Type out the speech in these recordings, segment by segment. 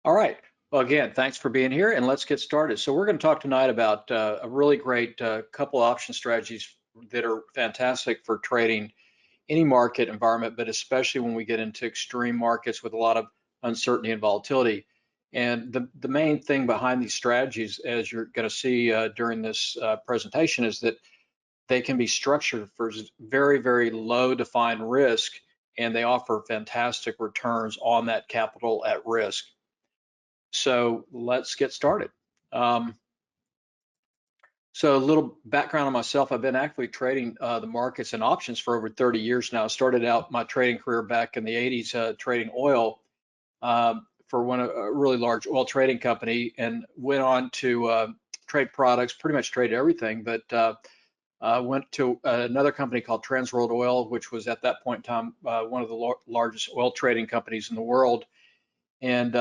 All right. Well, again, thanks for being here, and let's get started. So we're going to talk tonight about a really great couple option strategies that are fantastic for trading any market environment, but especially when we get into extreme markets with a lot of uncertainty and volatility. And the main thing behind these strategies, as you're going to see during this presentation, is that they can be structured for very, very low defined risk, and they offer fantastic returns on that capital at risk. So let's get started. So a little background on myself. I've been actively trading the markets and options for over 30 years now. I started out my trading career back in the 80s trading oil for a really large oil trading company, and went on to trade products, pretty much trade everything, but went to another company called Trans World Oil, which was at that point in time one of the largest oil trading companies in the world. And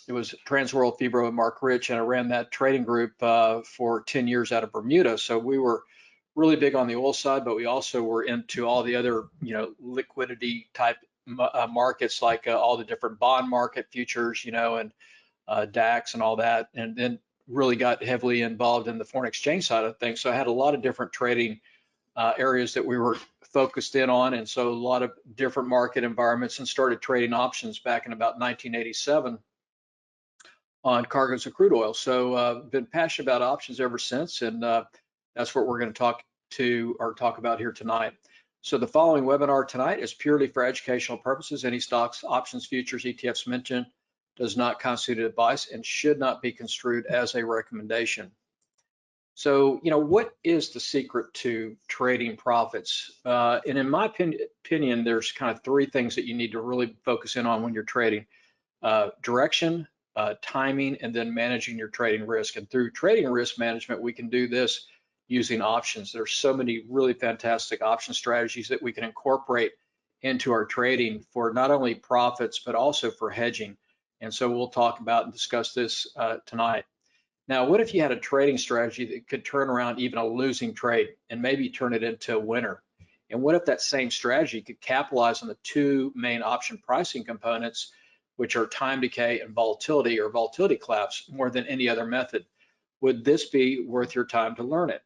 it was Trans World, Fibro, and Mark Rich, and I ran that trading group for 10 years out of Bermuda. So we were really big on the oil side, but we also were into all the other, liquidity type markets, like all the different bond market futures, and DAX and all that, and then really got heavily involved in the foreign exchange side of things. So I had a lot of different trading areas that we were focused in on, and so a lot of different market environments, and started trading options back in about 1987 on cargoes of crude oil. So been passionate about options ever since, and that's what we're going to talk about here tonight. So the following webinar tonight is purely for educational purposes. Any stocks, options, futures, ETFs mentioned does not constitute advice and should not be construed as a recommendation. So, what is the secret to trading profits? And in my opinion, there's kind of three things that you need to really focus in on when you're trading: direction, timing, and then managing your trading risk. And through trading risk management, we can do this using options. There's so many really fantastic option strategies that we can incorporate into our trading for not only profits, but also for hedging. And so we'll talk about and discuss this tonight. Now, what if you had a trading strategy that could turn around even a losing trade and maybe turn it into a winner? And what if that same strategy could capitalize on the two main option pricing components, which are time decay and volatility, or volatility collapse, more than any other method? Would this be worth your time to learn it?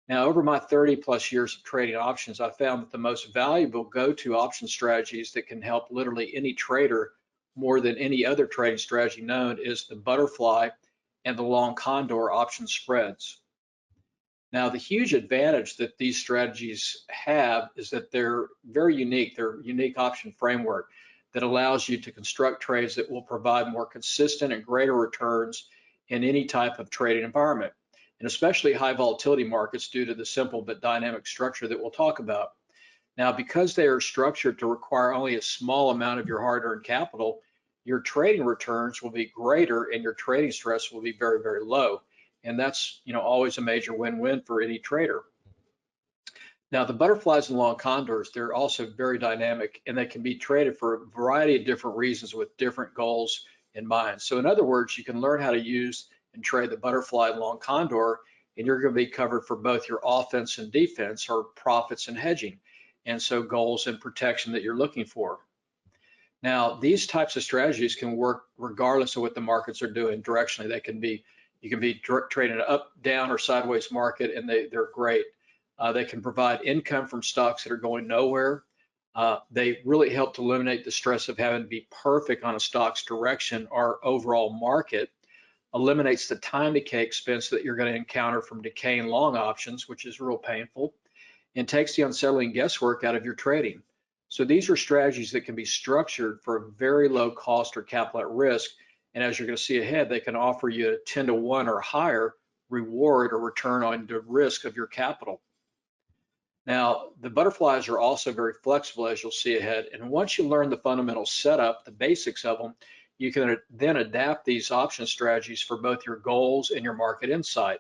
Now, over my 30+ years of trading options, I found that the most valuable go-to option strategies that can help literally any trader more than any other trading strategy known is the butterfly and the long condor option spreads. Now, the huge advantage that these strategies have is that they're very unique. They're a unique option framework that allows you to construct trades that will provide more consistent and greater returns in any type of trading environment, and especially high volatility markets, due to the simple but dynamic structure that we'll talk about. Now, because they are structured to require only a small amount of your hard-earned capital, your trading returns will be greater and your trading stress will be very, very low. And that's, always a major win-win for any trader. Now, the butterflies and long condors, they're also very dynamic, and they can be traded for a variety of different reasons with different goals in mind. So in other words, you can learn how to use and trade the butterfly and long condor, and you're going to be covered for both your offense and defense, or profits and hedging, and so goals and protection that you're looking for. Now, these types of strategies can work regardless of what the markets are doing directionally. You can be trading an up, down, or sideways market, and they're great. They can provide income from stocks that are going nowhere. They really help to eliminate the stress of having to be perfect on a stock's direction or overall market. Eliminates the time decay expense that you're going to encounter from decaying long options, which is real painful, and takes the unsettling guesswork out of your trading. So these are strategies that can be structured for a very low cost or capital at risk. And as you're going to see ahead, they can offer you a 10-to-1 or higher reward or return on the risk of your capital. Now, the butterflies are also very flexible, as you'll see ahead. And once you learn the fundamental setup, the basics of them, you can then adapt these option strategies for both your goals and your market insight.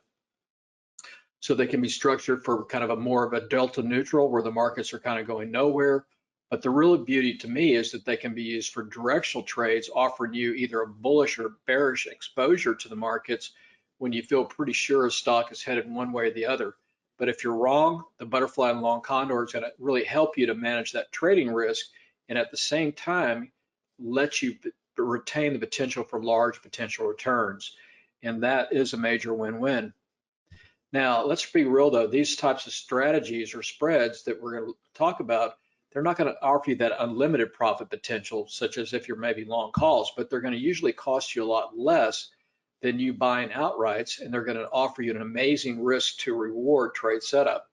So they can be structured for kind of a more of a delta neutral, where the markets are kind of going nowhere. But the real beauty to me is that they can be used for directional trades, offering you either a bullish or bearish exposure to the markets when you feel pretty sure a stock is headed one way or the other. But if you're wrong, the butterfly and long condor is going to really help you to manage that trading risk, and at the same time let you retain the potential for large potential returns. And that is a major win-win. Now, let's be real though, these types of strategies or spreads that we're going to talk about, they're not going to offer you that unlimited profit potential, such as if you're maybe long calls, but they're going to usually cost you a lot less than you buying outrights, and they're going to offer you an amazing risk to reward trade setup.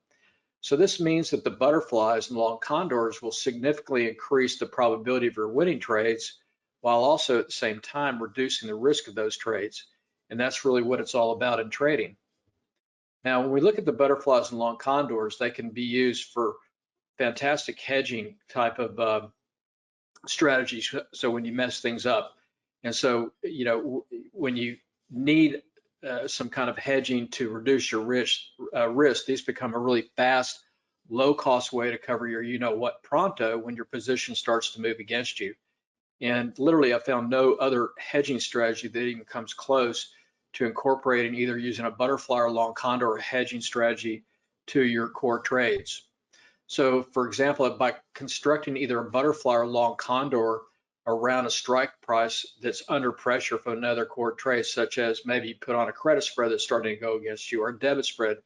So this means that the butterflies and long condors will significantly increase the probability of your winning trades, while also at the same time reducing the risk of those trades. And that's really what it's all about in trading. Now, when we look at the butterflies and long condors, they can be used for fantastic hedging type of strategies. So when you mess things up, and so when you need some kind of hedging to reduce your risk, these become a really fast, low-cost way to cover your you-know-what pronto when your position starts to move against you. And literally, I found no other hedging strategy that even comes close to incorporating either using a butterfly or long condor or hedging strategy to your core trades. So for example, by constructing either a butterfly or long condor around a strike price that's under pressure for another core trade, such as maybe you put on a credit spread that's starting to go against you or a debit spread,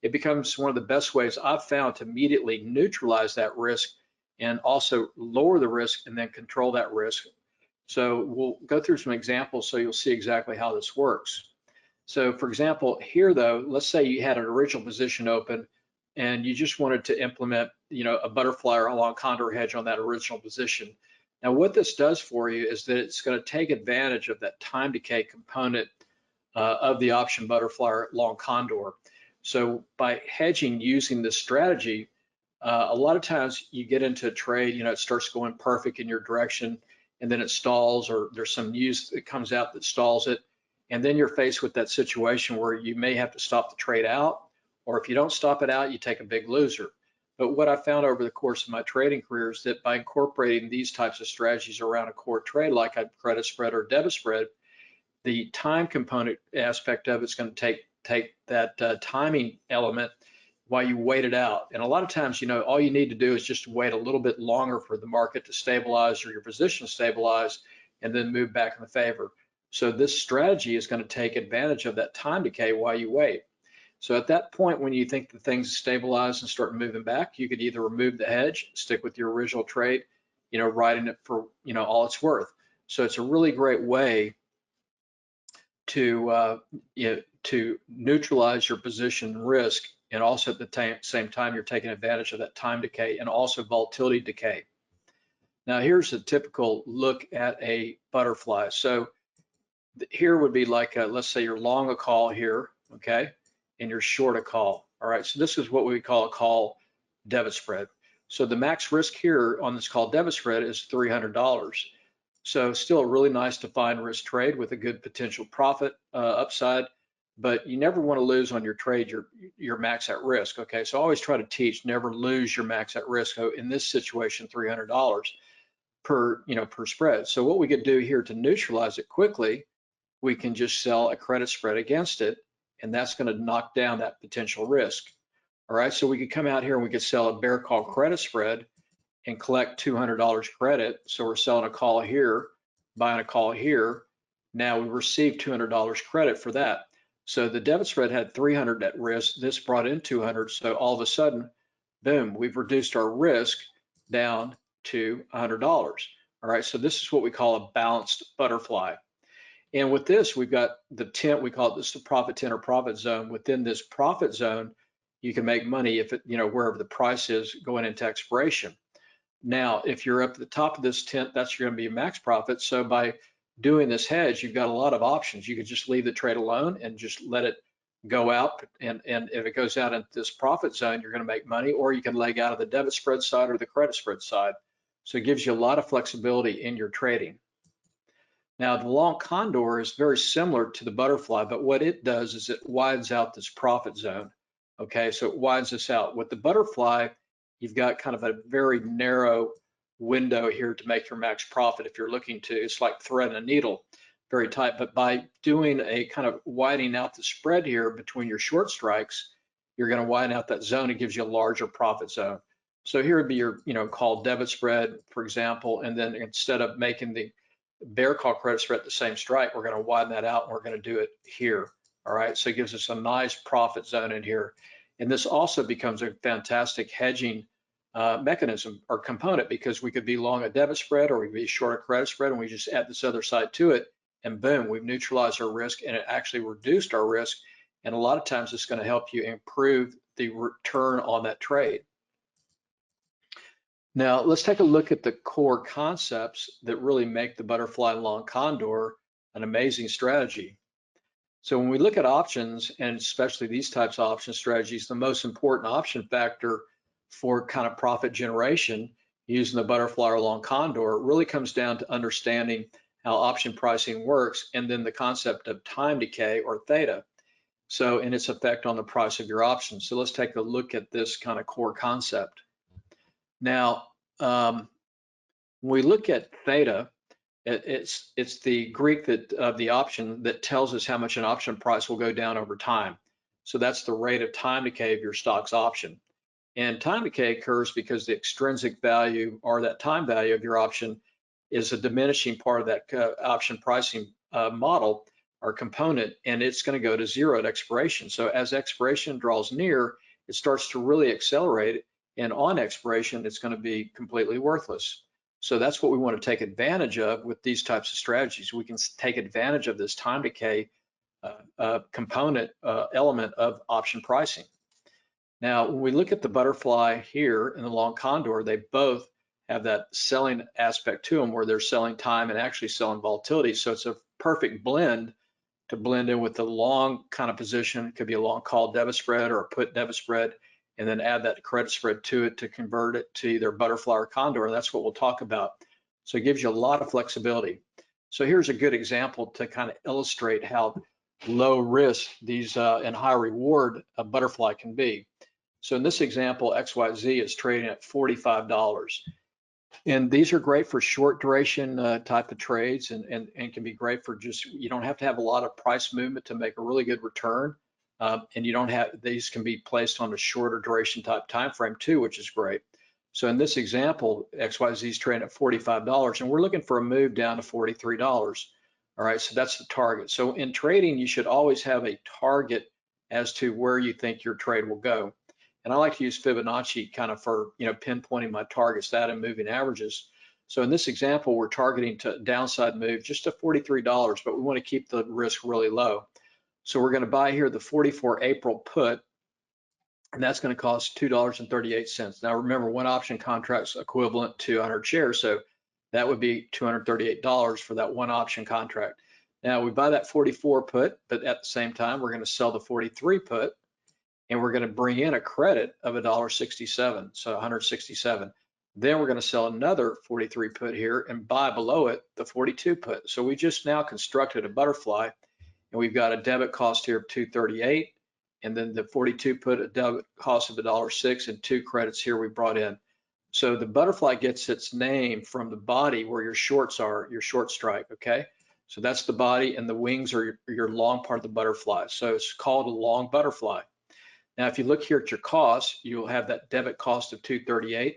it becomes one of the best ways I've found to immediately neutralize that risk and also lower the risk and then control that risk. So we'll go through some examples so you'll see exactly how this works. So for example, here though, let's say you had an original position open and you just wanted to implement, a butterfly or a long condor hedge on that original position. Now, what this does for you is that it's going to take advantage of that time decay component of the option butterfly or long condor. So by hedging using this strategy, a lot of times you get into a trade, it starts going perfect in your direction, and then it stalls, or there's some news that comes out that stalls it. And then you're faced with that situation where you may have to stop the trade out, or if you don't stop it out, you take a big loser. But what I found over the course of my trading career is that by incorporating these types of strategies around a core trade, like a credit spread or debit spread, the time component aspect of it's going to take that timing element while you wait it out. And a lot of times, all you need to do is just wait a little bit longer for the market to stabilize or your position to stabilize and then move back in the favor. So this strategy is going to take advantage of that time decay while you wait. So at that point, when you think the things stabilize and start moving back, you could either remove the hedge, stick with your original trade, riding it for all it's worth. So it's a really great way to to neutralize your position risk, and also at the same time you're taking advantage of that time decay and also volatility decay. Now here's a typical look at a butterfly. So here would be like let's say you're long a call here, okay, and you're short a call. All right, so this is what we call a call debit spread. So the max risk here on this call debit spread is $300. So still a really nice defined risk trade with a good potential profit upside, but you never want to lose on your trade your max at risk. Okay, so I always try to teach never lose your max at risk. So in this situation, $300 per spread. So what we could do here to neutralize it quickly, we can just sell a credit spread against it, and that's going to knock down that potential risk. All right, so we could come out here and we could sell a bear call credit spread and collect $200 credit. So we're selling a call here, buying a call here. Now we received $200 credit for that. So the debit spread had 300 at risk. This brought in 200. So all of a sudden, boom, we've reduced our risk down to $100. All right, so this is what we call a balanced butterfly. And with this, we've got the tent, we call this the profit tent or profit zone. Within this profit zone, you can make money if it, wherever the price is going into expiration. Now, if you're up at the top of this tent, that's going to be your max profit. So by doing this hedge, you've got a lot of options. You could just leave the trade alone and just let it go out. And if it goes out into this profit zone, you're going to make money, or you can leg out of the debit spread side or the credit spread side. So it gives you a lot of flexibility in your trading. Now, the long condor is very similar to the butterfly, but what it does is it widens out this profit zone. Okay, so it widens this out. With the butterfly, you've got kind of a very narrow window here to make your max profit if you're looking to. It's like threading a needle, very tight. But by doing a kind of widening out the spread here between your short strikes, you're going to widen out that zone. It gives you a larger profit zone. So here would be your call debit spread, for example, and then instead of making the bear call credit spread at the same strike, we're going to widen that out and we're going to do it here. All right, so it gives us a nice profit zone in here. And this also becomes a fantastic hedging mechanism or component, because we could be long a debit spread or we could be short a credit spread, and we just add this other side to it, and boom, we've neutralized our risk, and it actually reduced our risk. And a lot of times it's going to help you improve the return on that trade. Now, let's take a look at the core concepts that really make the butterfly long condor an amazing strategy. So when we look at options, and especially these types of option strategies, the most important option factor for kind of profit generation using the butterfly or long condor really comes down to understanding how option pricing works, and then the concept of time decay or theta. So, and its effect on the price of your options. So let's take a look at this kind of core concept. Now, when we look at theta, it's the Greek that of the option that tells us how much an option price will go down over time. So that's the rate of time decay of your stock's option. And time decay occurs because the extrinsic value, or that time value of your option, is a diminishing part of that option pricing model or component, and it's going to go to zero at expiration. So as expiration draws near, it starts to really accelerate, and on expiration, it's going to be completely worthless. So that's what we want to take advantage of with these types of strategies. We can take advantage of this time decay component element of option pricing. Now, when we look at the butterfly here and the long condor, they both have that selling aspect to them, where they're selling time and actually selling volatility. So it's a perfect blend to blend in with the long kind of position. It could be a long call debit spread or a put debit spread, and then add that credit spread to it to convert it to either butterfly or condor. And that's what we'll talk about. So it gives you a lot of flexibility. So here's a good example to kind of illustrate how low risk these and high reward a butterfly can be. So in this example, XYZ is trading at $45. And these are great for short duration type of trades, and can be great for just, you don't have to have a lot of price movement to make a really good return. And you don't have, these can be placed on a shorter duration type time frame too, which is great. So in this example, XYZ is trading at $45, and we're looking for a move down to $43. All right, so that's the target. So in trading, you should always have a target as to where you think your trade will go. And I like to use Fibonacci kind of for, pinpointing my targets, that and moving averages. So in this example, we're targeting to downside move just to $43, but we want to keep the risk really low. So we're going to buy here the 44 April put, and that's going to cost $2.38. Now remember, one option contract's equivalent to 100 shares, so that would be $238 for that one option contract. Now we buy that 44 put, but at the same time, we're going to sell the 43 put, and we're going to bring in a credit of $1.67, so 167. Then we're going to sell another 43 put here and buy below it the 42 put. So we just now constructed a butterfly, and we've got a debit cost here of $2.38, and then the 42 put a debit cost of $1.06, and two credits here we brought in. So the butterfly gets its name from the body where your shorts are, your short strike, okay? So that's the body, and the wings are your long part of the butterfly. So it's called a long butterfly. Now, if you look here at your cost, you'll have that debit cost of $2.38,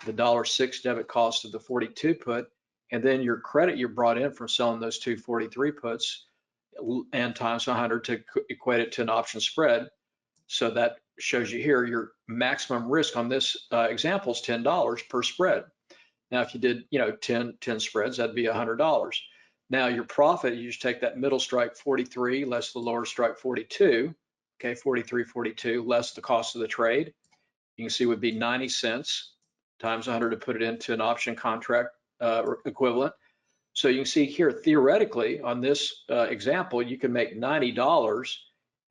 the $1.06 debit cost of the 42 put, and then your credit you brought in from selling those two 43 puts, and times 100 to equate it to an option spread. So that shows you here your maximum risk on this example is $10 per spread. Now, if you did 10 spreads, that'd be $100. Now your profit, you just take that middle strike 43 less the lower strike 42. Okay, 43.42 less the cost of the trade. You can see would be 90 cents times 100 to put it into an option contract equivalent. So you can see here, theoretically, on this example, you can make $90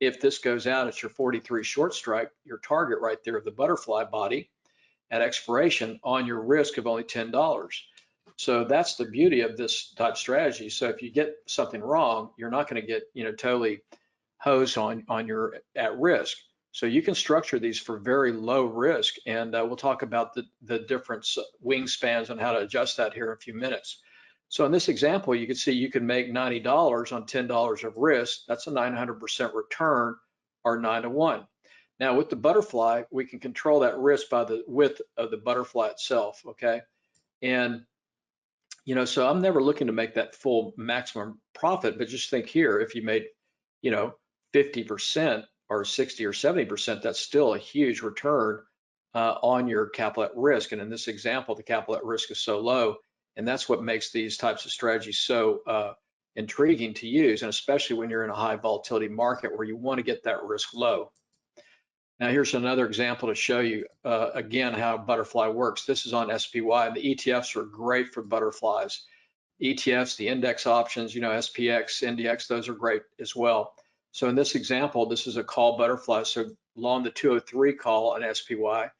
if this goes out at your 43 short strike, your target right there of the butterfly body at expiration, on your risk of only $10. So that's the beauty of this type strategy. So if you get something wrong, you're not going to get totally hosed on your at risk. So you can structure these for very low risk, and we'll talk about the different wingspans and how to adjust that here in a few minutes. So in this example, you can see you can make $90 on $10 of risk. That's a 900% return, or 9-to-1. Now with the butterfly, we can control that risk by the width of the butterfly itself, okay? And So I'm never looking to make that full maximum profit, but just think here, if you made, you know, 50% or 60 or 70%, that's still a huge return on your capital at risk. And in this example, the capital at risk is so low, and that's what makes these types of strategies so intriguing to use, and especially when you're in a high volatility market where you want to get that risk low. Now here's another example to show you again how butterfly works. This is on SPY, and the ETFs are great for butterflies. ETFs, the index options, SPX, NDX, those are great as well. So in this example, this is a call butterfly. So long the 203 call on SPY,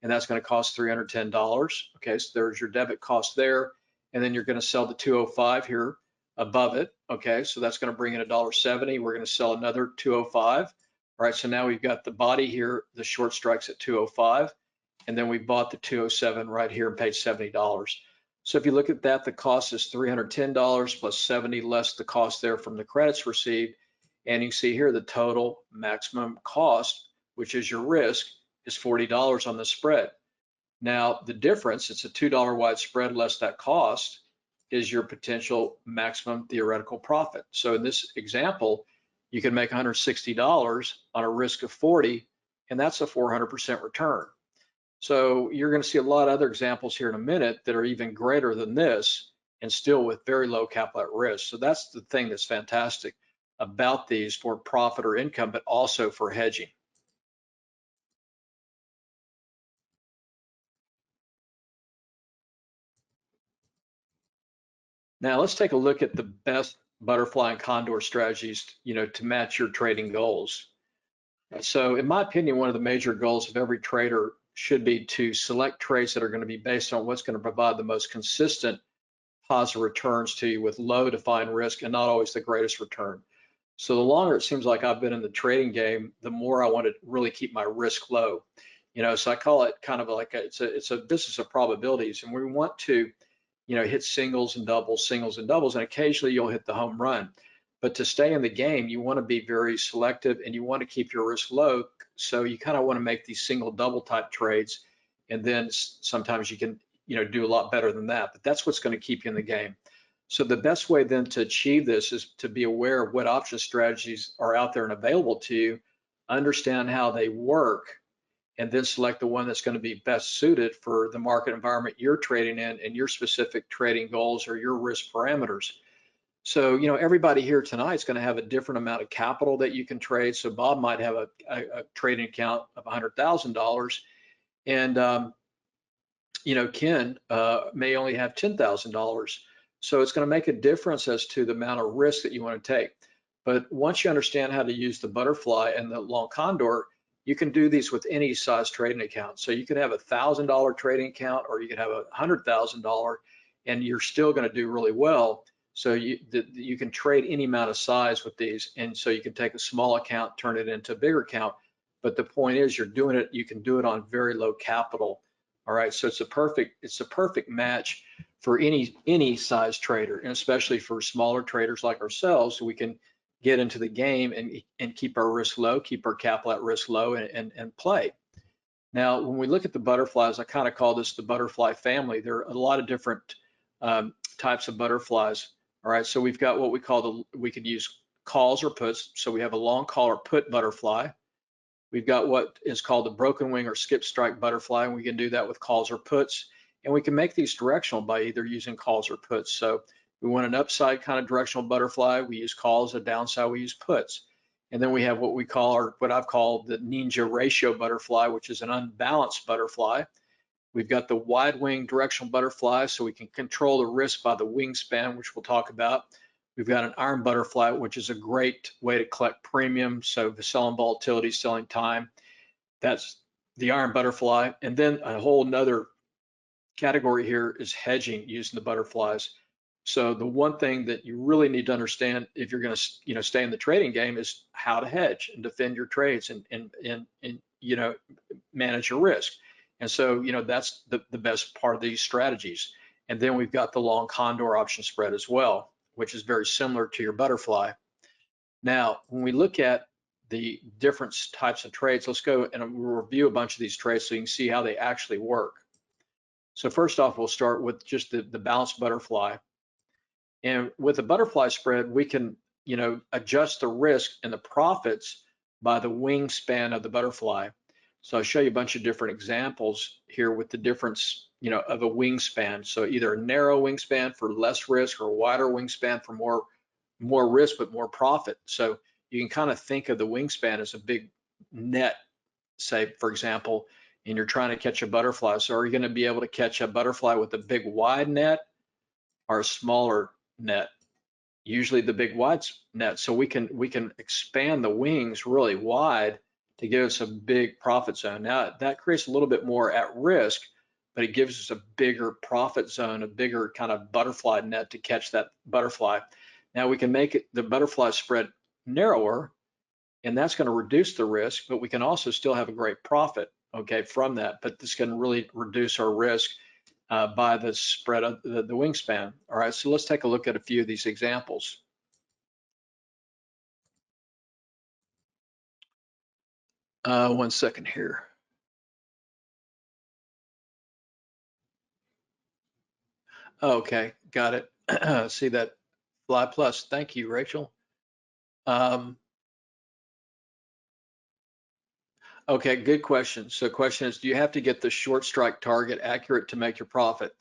and that's going to cost $310. Okay, so there's your debit cost there, and then you're going to sell the 205 here above it. Okay, so that's going to bring in $1.70. We're going to sell another 205. All right, so now we've got the body here, the short strikes at 205, and then we bought the 207 right here and paid $70. So if you look at that, the cost is $310 plus 70 less the cost there from the credits received. And you can see here the total maximum cost, which is your risk, is $40 on the spread. Now the difference, it's a $2 wide spread less that cost, is your potential maximum theoretical profit. So in this example, you can make $160 on a risk of 40, and that's a 400% return. So you're going to see a lot of other examples here in a minute that are even greater than this and still with very low capital at risk. So that's the thing that's fantastic about these for profit or income, but also for hedging. Now let's take a look at the best butterfly and condor strategies, to match your trading goals. So in my opinion, one of the major goals of every trader should be to select trades that are going to be based on what's going to provide the most consistent positive returns to you with low defined risk and not always the greatest return. So the longer it seems like I've been in the trading game, the more I want to really keep my risk low. So I call it kind of like it's a business of probabilities, and we want to hit singles and doubles, and occasionally you'll hit the home run. But to stay in the game, you want to be very selective and you want to keep your risk low. So you kind of want to make these single double type trades, and then sometimes you can do a lot better than that. But that's what's going to keep you in the game. So the best way then to achieve this is to be aware of what option strategies are out there and available to you, understand how they work, and then select the one that's going to be best suited for the market environment you're trading in and your specific trading goals or your risk parameters. So, everybody here tonight is going to have a different amount of capital that you can trade. So Bob might have a trading account of $100,000, and Ken may only have $10,000. So it's going to make a difference as to the amount of risk that you want to take. But once you understand how to use the butterfly and the long condor, you can do these with any size trading account. So you could have a $1,000 trading account, or you could have a $100,000, and you're still going to do really well. So you can trade any amount of size with these, and so you can take a small account, turn it into a bigger account. But the point is, you're doing it. You can do it on very low capital. All right, so it's a perfect match for any size trader, and especially for smaller traders like ourselves, so we can get into the game and keep our risk low, keep our capital at risk low, and play. Now, when we look at the butterflies, I kind of call this the butterfly family. There are a lot of different types of butterflies. All right, so we've got what we could use calls or puts. So we have a long call or put butterfly. We've got what is called the broken wing or skip strike butterfly, and we can do that with calls or puts. And we can make these directional by either using calls or puts. So we want an upside kind of directional butterfly, we use calls. A downside, we use puts. And then we have what I've called the ninja ratio butterfly, which is an unbalanced butterfly. We've got the wide wing directional butterfly, so we can control the risk by the wingspan, which we'll talk about. We've got an iron butterfly, which is a great way to collect premium. So selling volatility, selling time. That's the iron butterfly. And then a whole nother category here is hedging using the butterflies. So the one thing that you really need to understand if you're going to stay in the trading game is how to hedge and defend your trades and manage your risk. And so that's the best part of these strategies. And then we've got the long condor option spread as well, which is very similar to your butterfly. Now, when we look at the different types of trades, let's go and we'll review a bunch of these trades so you can see how they actually work. So first off, we'll start with just the balanced butterfly. And with the butterfly spread, we can, adjust the risk and the profits by the wingspan of the butterfly. So I'll show you a bunch of different examples here with the difference, of a wingspan. So either a narrow wingspan for less risk or a wider wingspan for more risk but more profit. So you can kind of think of the wingspan as a big net, say, for example, and you're trying to catch a butterfly. So are you going to be able to catch a butterfly with a big wide net or a smaller net? Usually the big wide net. So we can expand the wings really wide to give us a big profit zone. Now that creates a little bit more at risk, but it gives us a bigger profit zone, a bigger kind of butterfly net to catch that butterfly. Now we can make the butterfly spread narrower, and that's going to reduce the risk, but we can also still have a great profit, okay, from that. But this can really reduce our risk by the spread of the wingspan. All right, so let's take a look at a few of these examples. One second here. Okay, got it. See that fly plus. Thank you, Rachel. Okay, good question. So question is, do you have to get the short strike target accurate to make your profit?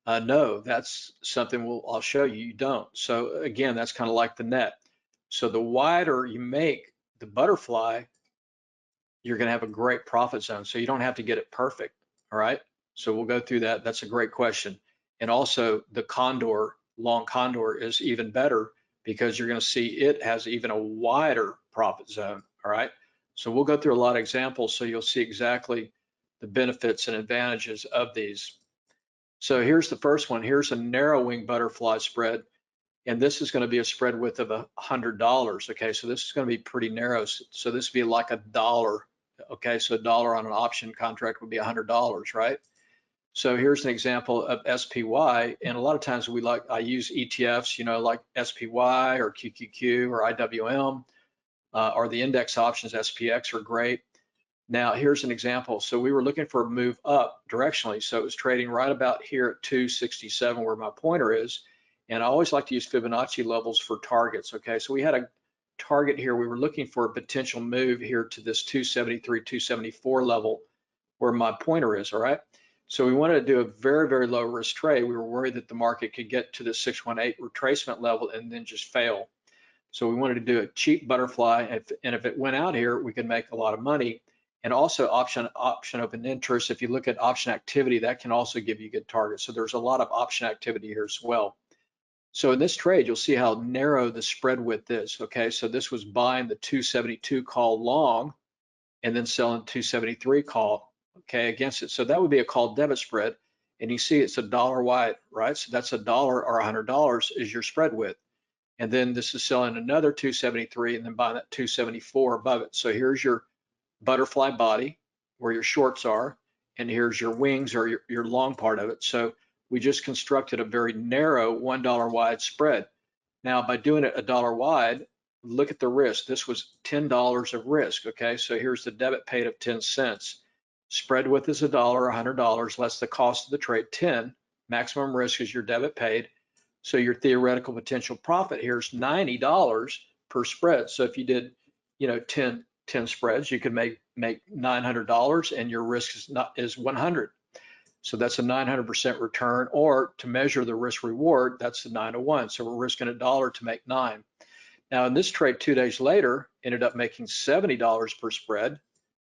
No, that's something I'll show you. You don't. So again, that's kind of like the net. So the wider you make the butterfly, you're going to have a great profit zone. So you don't have to get it perfect. All right. So we'll go through that. That's a great question. And also the condor, long condor, is even better because you're going to see it has even a wider profit zone. All right. So we'll go through a lot of examples so you'll see exactly the benefits and advantages of these. So here's the first one. Here's a narrow wing butterfly spread. And this is going to be a spread width of $100. Okay, so this is going to be pretty narrow. So this would be like $1. Okay, so $1 on an option contract would be $100, right? So here's an example of SPY, and a lot of times I use ETFs, like SPY or QQQ or IWM, or the index options SPX are great. Now here's an example. So we were looking for a move up directionally, so it was trading right about here at 267 where my pointer is, and I always like to use Fibonacci levels for targets. Okay, so we had a target here. We were looking for a potential move here to this 273, 274 level where my pointer is, all right? So we wanted to do a very, very low risk trade. We were worried that the market could get to the 618 retracement level and then just fail. So we wanted to do a cheap butterfly, and if it went out here, we could make a lot of money. And also option open interest. If you look at option activity, that can also give you good targets. So there's a lot of option activity here as well. So in this trade, you'll see how narrow the spread width is. Okay, so this was buying the 272 call long and then selling 273 call, okay, against it. So that would be a call debit spread. And you see it's $1 wide, right? So that's $1 or $100 is your spread width. And then this is selling another 273 and then buying that 274 above it. So here's your butterfly body where your shorts are, and here's your wings or your long part of it. So we just constructed a very narrow $1 wide spread. Now by doing it $1 wide, look at the risk. This was $10 of risk, okay? So here's the debit paid of 10 cents. Spread width is $1, $100 less the cost of the trade, 10. Maximum risk is your debit paid. So your theoretical potential profit here is $90 per spread. So if you did, 10 spreads, you could make $900 and your risk is 100. So that's a 900% return, or to measure the risk reward, that's the 9-to-1. So we're risking $1 to make 9. Now in this trade 2 days later, ended up making $70 per spread,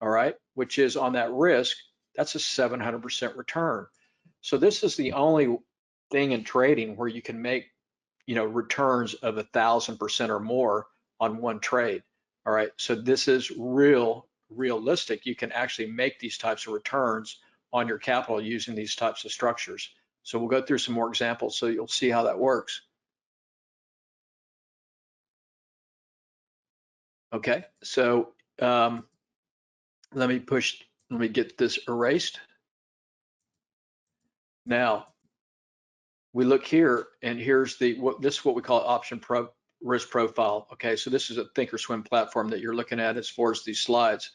all right, which is on that risk, that's a 700% return. So this is the only thing in trading where you can make, returns of 1,000% or more on one trade. All right, so this is realistic. You can actually make these types of returns on your capital using these types of structures. So we'll go through some more examples so you'll see how that works. Okay, so let me get this erased. Now we look here, and here's this is what we call option risk profile. Okay, so this is a thinkorswim platform that you're looking at as far as these slides.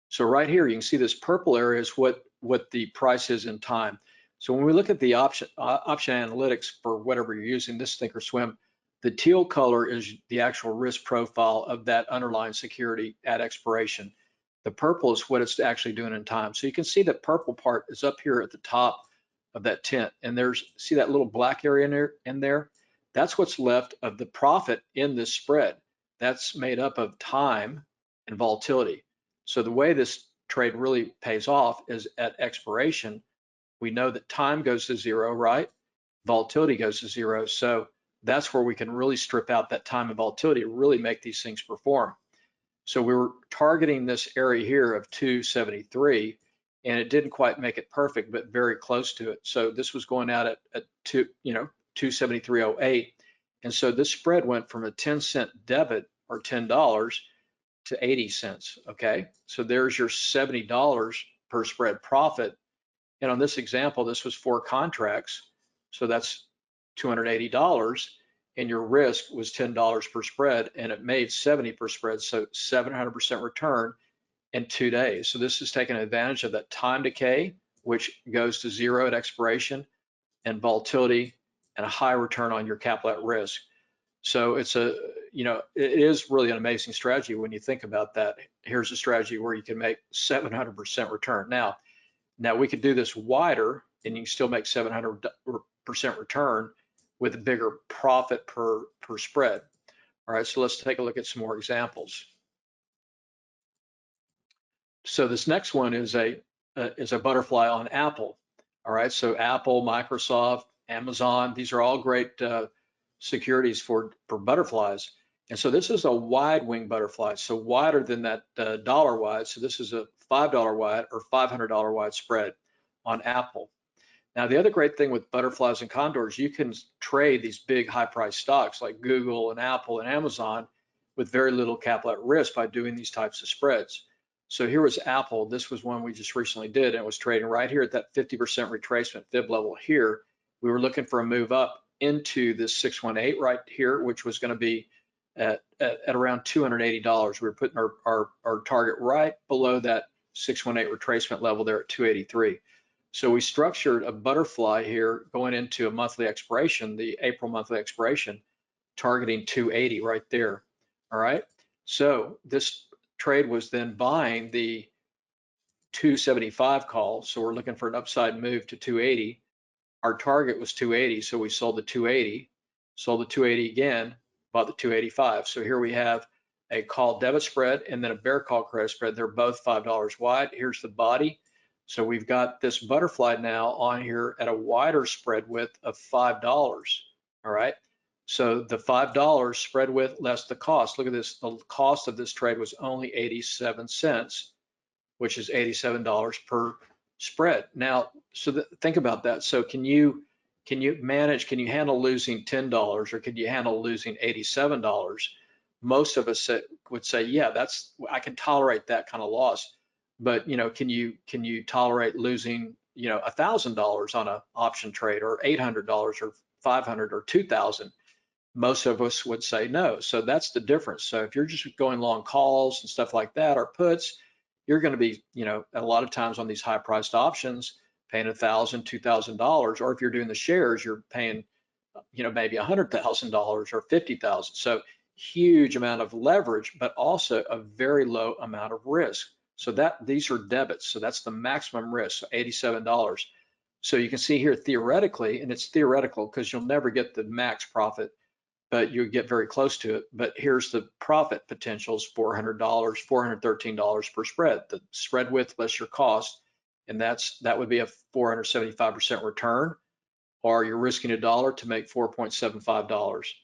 So right here, you can see this purple area is what the price is in time. So when we look at the option analytics for whatever you're using, this thinkorswim, the teal color is the actual risk profile of that underlying security at expiration. The purple is what it's actually doing in time. So you can see that purple part is up here at the top of that tent, and see that little black area in there? That's what's left of the profit in this spread. That's made up of time and volatility. So the way this trade really pays off is at expiration. We know that time goes to zero, right? Volatility goes to zero. So that's where we can really strip out that time and volatility to really make these things perform. So we were targeting this area here of 273, and it didn't quite make it perfect, but very close to it. So this was going out at 273.08. And so this spread went from a 10-cent debit or $10 to 80 cents, okay? So there's your $70 per spread profit. And on this example, this was 4 contracts. So that's $280, and your risk was $10 per spread, and it made 70 per spread, so 700% return in 2 days. So this is taking advantage of that time decay, which goes to zero at expiration, and volatility, and a high return on your capital at risk. So it's it is really an amazing strategy when you think about that. Here's a strategy where you can make 700% return. Now we could do this wider, and you can still make 700% return with a bigger profit per spread. All right, so let's take a look at some more examples. So this next one is a butterfly on Apple. All right, so Apple, Microsoft, Amazon, these are all great securities for butterflies. And so this is a wide wing butterfly, so wider than that dollar wide. So this is a $5 wide or $500 wide spread on Apple. Now, the other great thing with butterflies and condors, you can trade these big high price stocks like Google and Apple and Amazon with very little capital at risk by doing these types of spreads. So here was Apple. This was one we just recently did, and it was trading right here at that 50% retracement fib level here. We were looking for a move up into this 618 right here, which was going to be at around $280. We were putting our target right below that 618 retracement level there at 283. So we structured a butterfly here going into a monthly expiration, the April monthly expiration, targeting 280 right there. All right. So this trade was then buying the 275 call. So we're looking for an upside move to 280. Our target was 280. So we sold the 280, sold the 280 again, bought the 285. So here we have a call debit spread and then a bear call credit spread. They're both $5 wide. Here's the body. So we've got this butterfly now on here at a wider spread width of $5. All right. So the $5 spread width less the cost. Look at this. The cost of this trade was only 87 cents, which is $87 per spread. Now, so think about that. So can you handle losing $10 or can you handle losing $87? Most of us would say, yeah, I can tolerate that kind of loss. But can you tolerate losing $1,000 on an option trade, or $800 or $500 or $2,000? Most of us would say no. So that's the difference. So if you're just going long calls and stuff like that, or puts, you're going to be a lot of times on these high priced options paying $1,000, $2,000, or if you're doing the shares, you're paying maybe $100,000 or $50,000. So huge amount of leverage, but also a very low amount of risk. So these are debits. So that's the maximum risk, so $87. So you can see here theoretically, and it's theoretical because you'll never get the max profit, but you get very close to it. But here's the profit potentials: $400, $413 per spread. The spread width less your cost, and that would be a 475% return, or you're risking $1 to make $4.75.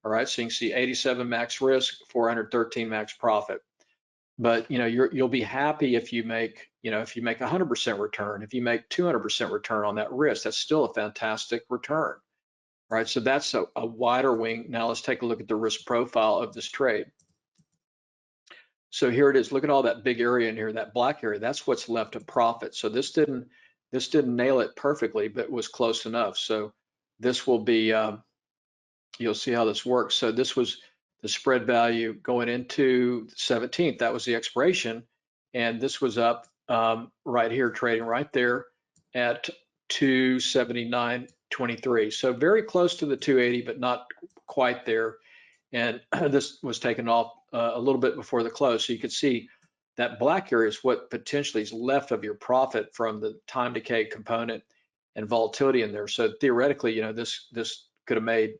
All right, so you can see 87 max risk, 413 max profit. But you'll be happy if you make 100% return. If you make 200% return on that risk, that's still a fantastic return. Right, so that's a wider wing. Now let's take a look at the risk profile of this trade. So here it is. Look at all that big area in here, that black area. That's what's left of profit. So this didn't nail it perfectly, but it was close enough. So this will be, you'll see how this works. So this was the spread value going into the 17th. That was the expiration, and this was up right here, trading right there at 279.23. So very close to the 280, but not quite there. And this was taken off a little bit before the close. So you could see that black area is what potentially is left of your profit from the time decay component and volatility in there. So theoretically, you know, this could have made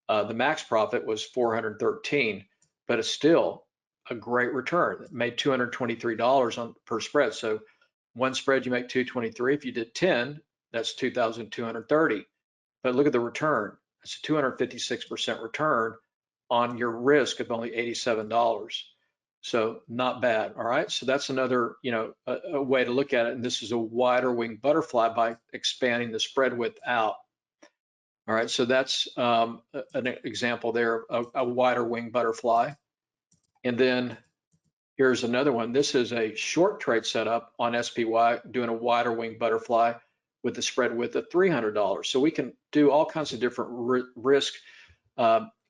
the max profit was 413, but it's still a great return. It made $223 per spread. So one spread you make 223. If you did 10, that's 2,230. But look at the return. It's a 256% return on your risk of only $87. So not bad. All right. So that's another, you know, a way to look at it. And this is a wider wing butterfly by expanding the spread width out. All right. So that's an example there of a wider wing butterfly. And then here's another one. This is a short trade setup on SPY doing a wider wing butterfly with the spread width of $300. So we can do all kinds of different risk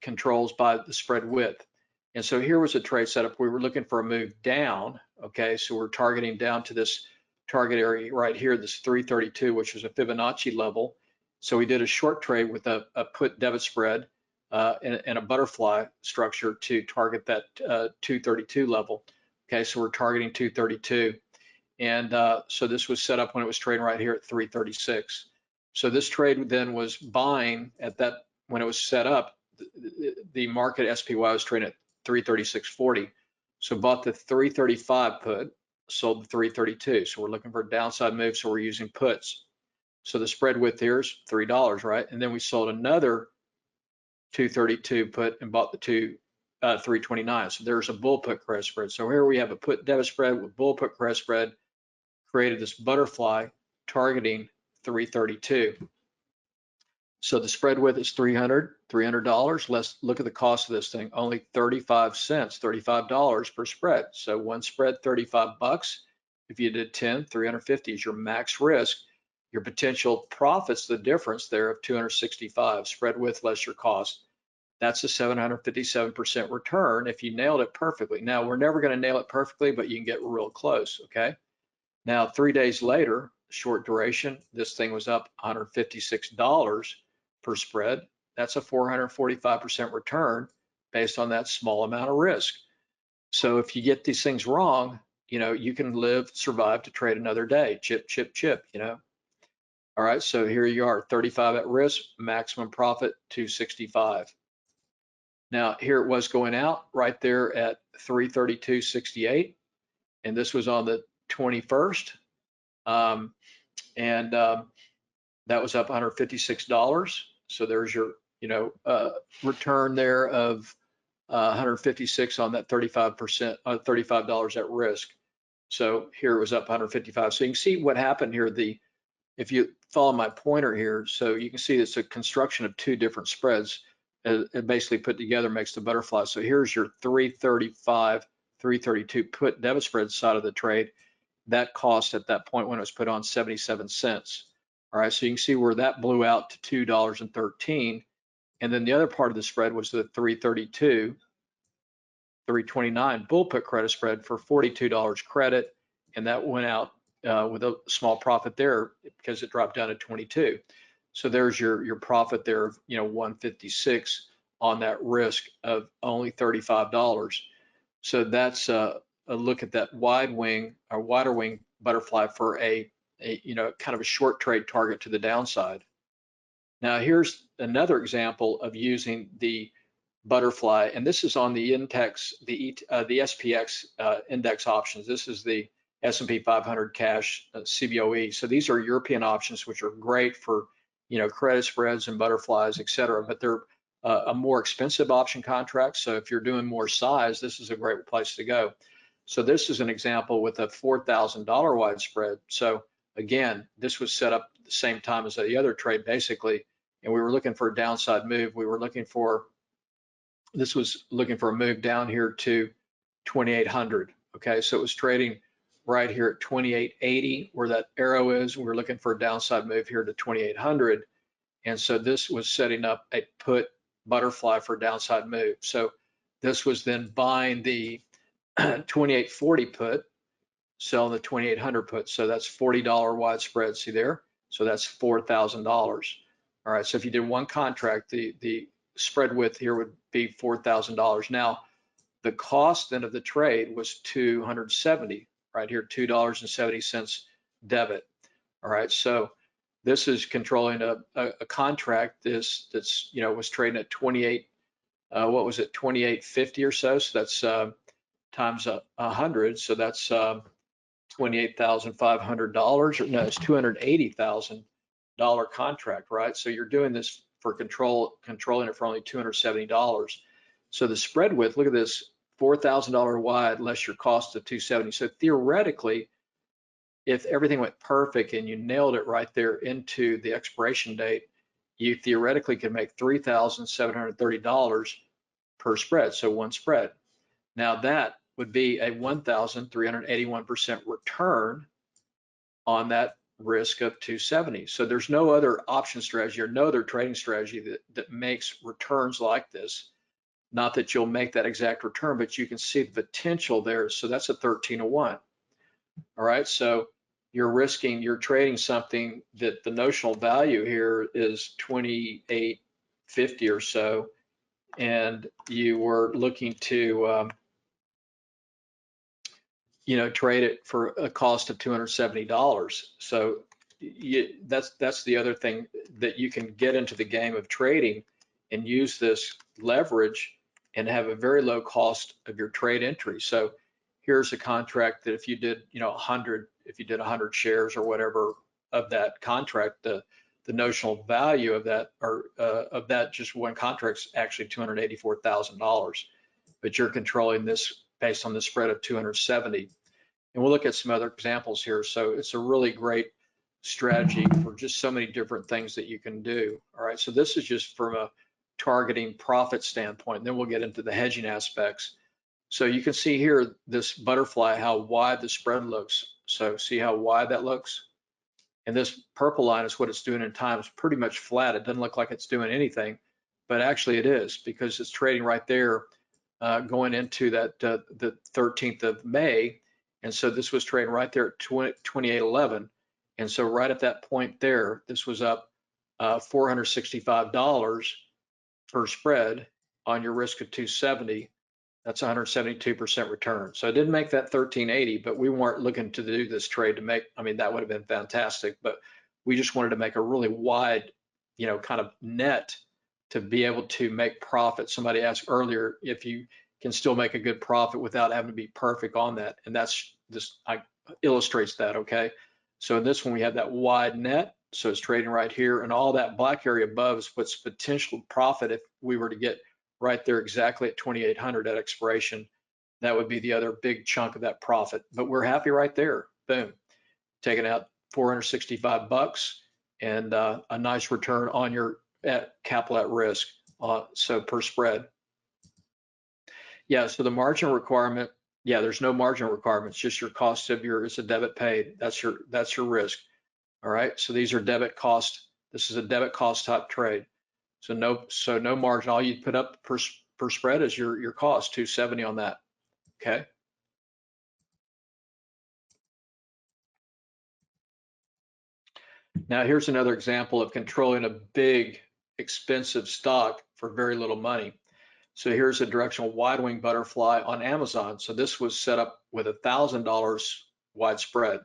controls by the spread width. And so here was a trade setup. We were looking for a move down. Okay, so we're targeting down to this target area right here, this 332, which is a Fibonacci level. So we did a short trade with a put debit spread and a butterfly structure to target that 232 level. Okay, so we're targeting 232. And so this was set up when it was trading right here at 336. So this trade then was buying at that, when it was set up, the market SPY was trading at 336.40. So bought the 335 put, sold the 332. So we're looking for a downside move, so we're using puts. So the spread width here is $3, right? And then we sold another 232 put and bought the 329. So there's a bull put credit spread. So here we have a put debit spread with bull put credit spread, created this butterfly targeting 332. So the spread width is $300. Let's look at the cost of this thing. Only 35 cents, $35 per spread. So one spread, 35 bucks. If you did 10, 350 is your max risk. Your potential profits, the difference there of 265, spread width less your cost. That's a 757% return if you nailed it perfectly. Now, we're never going to nail it perfectly, but you can get real close, okay? Now, 3 days later, short duration, this thing was up $156 per spread. That's a 445% return based on that small amount of risk. So if you get these things wrong, you know, you can survive to trade another day, chip, chip, chip, you know. All right, so here you are, 35 at risk, maximum profit 265. Now here it was going out right there at 332.68, and this was on the 21st, that was up $156. So there's your, you know, return there of 156 on that 35%, $35 at risk. So here it was up 155. So you can see what happened here. If you follow my pointer here, so you can see it's a construction of two different spreads. It basically put together makes the butterfly. So here's your 335, 332 put debit spread side of the trade. That cost at that point when it was put on 77 cents. All right, so you can see where that blew out to $2.13. And then the other part of the spread was the 332, 329 bull put credit spread for $42 credit. And that went out with a small profit there because it dropped down to 22. So there's your profit there of, you know, 156 on that risk of only $35. So that's a look at that wide wing or wider wing butterfly for a you know, kind of a short trade target to the downside. Now here's another example of using the butterfly, and this is on the index, the SPX index options. This is the S&P 500 cash CBOE. So these are European options, which are great for, you know, credit spreads and butterflies, et cetera, but they're a more expensive option contract. So if you're doing more size, this is a great place to go. So this is an example with a $4,000 wide spread. So again, this was set up at the same time as the other trade basically, and we were looking for a downside move. This was looking for a move down here to 2,800. Okay, so it was trading right here at 2880 where that arrow is. We were looking for a downside move here to 2800, and so this was setting up a put butterfly for a downside move. So this was then buying the 2840 put, selling the 2800 put. So that's $40 wide spread. See there, So that's $4,000. All right, so if you did one contract, the spread width here would be $4,000. Now, the cost then of the trade was $270, right here, $2.70 debit. All right, so this is controlling a contract that's was trading at 28, what was it, 28.50 or so. So that's times 100, so that's $28,500. No, it's $280,000 contract, right? So you're doing this for controlling it for only $270. So the spread width, look at this, $4,000 wide less your cost of $270. So theoretically, if everything went perfect and you nailed it right there into the expiration date, you theoretically could make $3,730 per spread, so one spread. Now that would be a 1,381% return on that risk of 270. So there's no other option strategy or no other trading strategy that makes returns like this. Not that you'll make that exact return, but you can see the potential there. So that's a 13-to-1. All right, so you're trading something that the notional value here is 28.50 or so, and you were looking to trade it for a cost of $270. So that's the other thing, that you can get into the game of trading and use this leverage and have a very low cost of your trade entry. So here's a contract that if you did 100 shares or whatever of that contract, the notional value of that, or of that just one contract, is actually $284,000, but you're controlling this based on the spread of 270. And we'll look at some other examples here. So it's a really great strategy for just so many different things that you can do. All right, so this is just from a targeting profit standpoint. And then we'll get into the hedging aspects. So you can see here, this butterfly, how wide the spread looks. So see how wide that looks? And this purple line is what it's doing in time. It's pretty much flat. It doesn't look like it's doing anything, but actually it is, because it's trading right there going into that the 13th of May. And so this was trading right there at 28.11. And so right at that point there, this was up $465 per spread on your risk of 270. That's 172% return. So I didn't make that 1380, but we weren't looking to do this trade to make, I mean, that would have been fantastic, but we just wanted to make a really wide, kind of net to be able to make profit. Somebody asked earlier if you can still make a good profit without having to be perfect on that. And that's this illustrates that, okay? So in this one, we have that wide net. So it's trading right here, and all that black area above is what's potential profit if we were to get right there exactly at 2,800 at expiration. That would be the other big chunk of that profit. But we're happy right there. Boom. Taking out $465 and a nice return on your capital at risk. So per spread. Yeah, so the margin requirement, yeah, there's no margin requirements, just your cost of it's a debit paid. That's your risk. All right, so these are debit cost. This is a debit cost type trade. So no margin. All you put up per spread is your cost, 270 on that. Okay. Now here's another example of controlling a big, expensive stock for very little money. So here's a directional wide wing butterfly on Amazon. So this was set up with $1,000 widespread.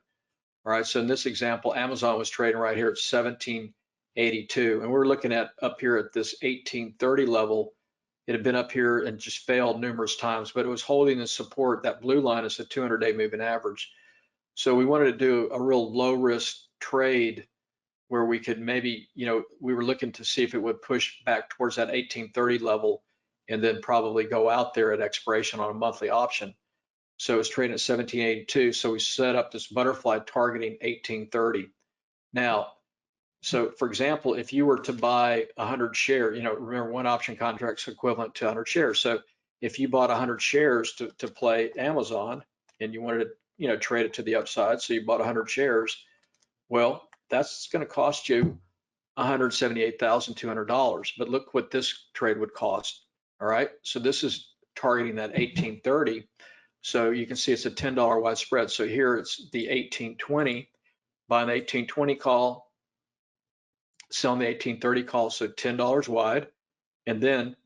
All right, so in this example, Amazon was trading right here at 1782, and we're looking at up here at this 1830 level. It had been up here and just failed numerous times, but it was holding the support. That blue line is the 200-day moving average. So we wanted to do a real low risk trade where we could maybe, we were looking to see if it would push back towards that 1830 level and then probably go out there at expiration on a monthly option. So it's trading at 1782. So we set up this butterfly targeting 1830. Now, so for example, if you were to buy 100 shares, remember one option contract is equivalent to 100 shares. So if you bought 100 shares to play Amazon and you wanted to, trade it to the upside, so you bought 100 shares, well, that's going to cost you $178,200. But look what this trade would cost. All right, so this is targeting that 1830. So you can see it's a $10 wide spread. So here it's the 1820, buy an 1820 call, selling the 1830 call, so $10 wide, and then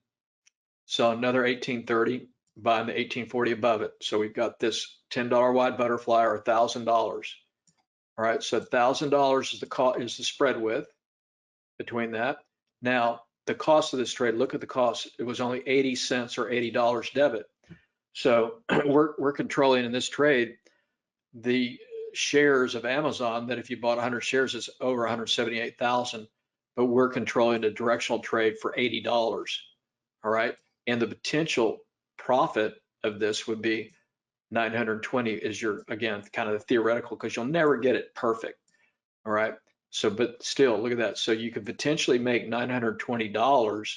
sell another 1830, buying the 1840 above it. So we've got this $10 wide butterfly, or $1,000. All right, so $1,000 is the spread width between that. Now the cost of this trade, look at the cost. It was only 80 cents or $80 debit. So we're controlling in this trade the shares of Amazon that if you bought 100 shares is over 178,000, but we're controlling a directional trade for $80. All right, and the potential profit of this would be 920 is your, again, kind of the theoretical, because you'll never get it perfect. All right, so but still look at that. So you could potentially make $920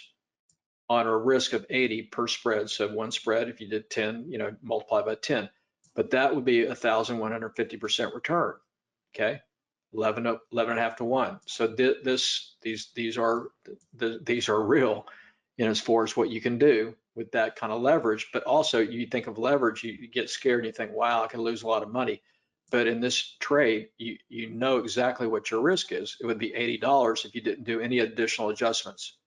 on a risk of 80 per spread. So one spread, if you did 10, you know, multiply by 10, but that would be 1,150% return. Okay, 11.5 to 1. So these are real, you know, as far as what you can do with that kind of leverage. But also, you think of leverage, you get scared and you think, wow, I can lose a lot of money. But in this trade, you know exactly what your risk is. It would be $80 if you didn't do any additional adjustments.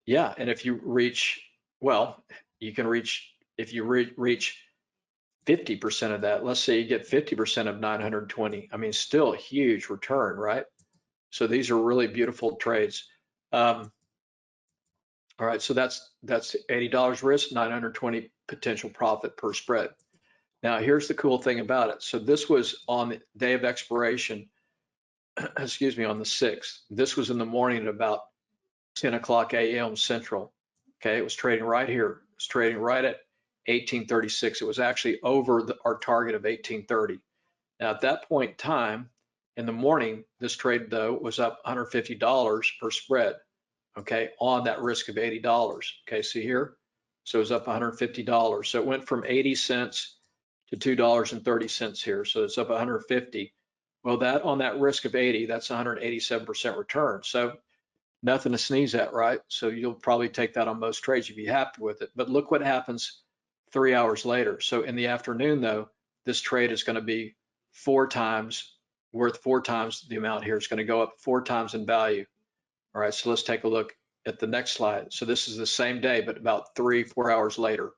Yeah, and if you reach, well, you can reach, if you reach 50% of that, let's say you get 50% of 920, I mean, still a huge return, right? So these are really beautiful trades. All right, so that's $80 risk, 920 potential profit per spread. Now, here's the cool thing about it. So this was on the day of expiration, excuse me, on the 6th. This was in the morning at about 10 o'clock a.m. Central. Okay, it was trading right here. It was trading right at 1836. It was actually over our target of 1830. Now, at that point in time, in the morning, this trade, though, was up $150 per spread, okay, on that risk of $80. Okay, see here? So it was up $150. So it went from 80 cents to $2.30 here. So it's up 150. Well, that on that risk of 80, that's 187% return. So nothing to sneeze at, right? So you'll probably take that on most trades if you're happy with it. But look what happens 3 hours later. So in the afternoon, though, this trade is going to be worth 4 times the amount here. It's going to go up 4 times in value. All right, so let's take a look at the next slide. So this is the same day, but about 3-4 hours later.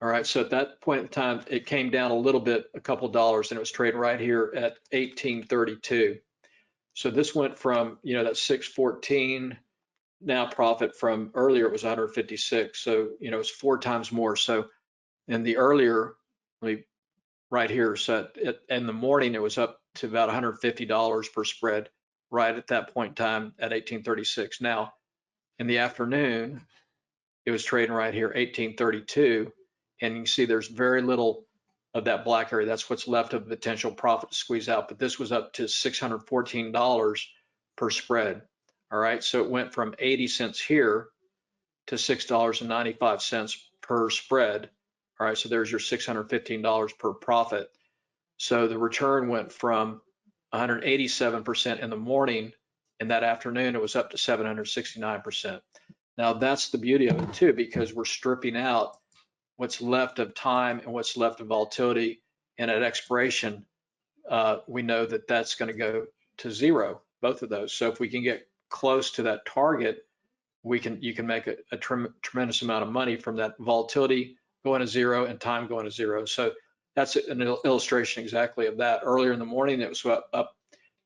All right, so at that point in time, it came down a little bit, a couple dollars, and it was trading right here at 1832. So this went from, you know, that 614, now profit from earlier it was 156. So, you know, it's 4 times more. So in the earlier, right here, so in the morning, it was up to about $150 per spread right at that point in time at 1836. Now, in the afternoon, it was trading right here, 1832. And you can see there's very little of that black area. That's what's left of potential profit to squeeze out. But this was up to $614 per spread. All right, so it went from 80 cents here to $6.95 per spread. All right, so there's your $615 per profit. So the return went from 187% in the morning, and that afternoon it was up to 769%. Now that's the beauty of it too, because we're stripping out what's left of time and what's left of volatility, and at expiration, we know that that's going to go to zero, both of those. So if we can get close to that target, you can make a tremendous amount of money from that volatility going to zero and time going to zero. So that's an illustration exactly of that. Earlier in the morning, it was up,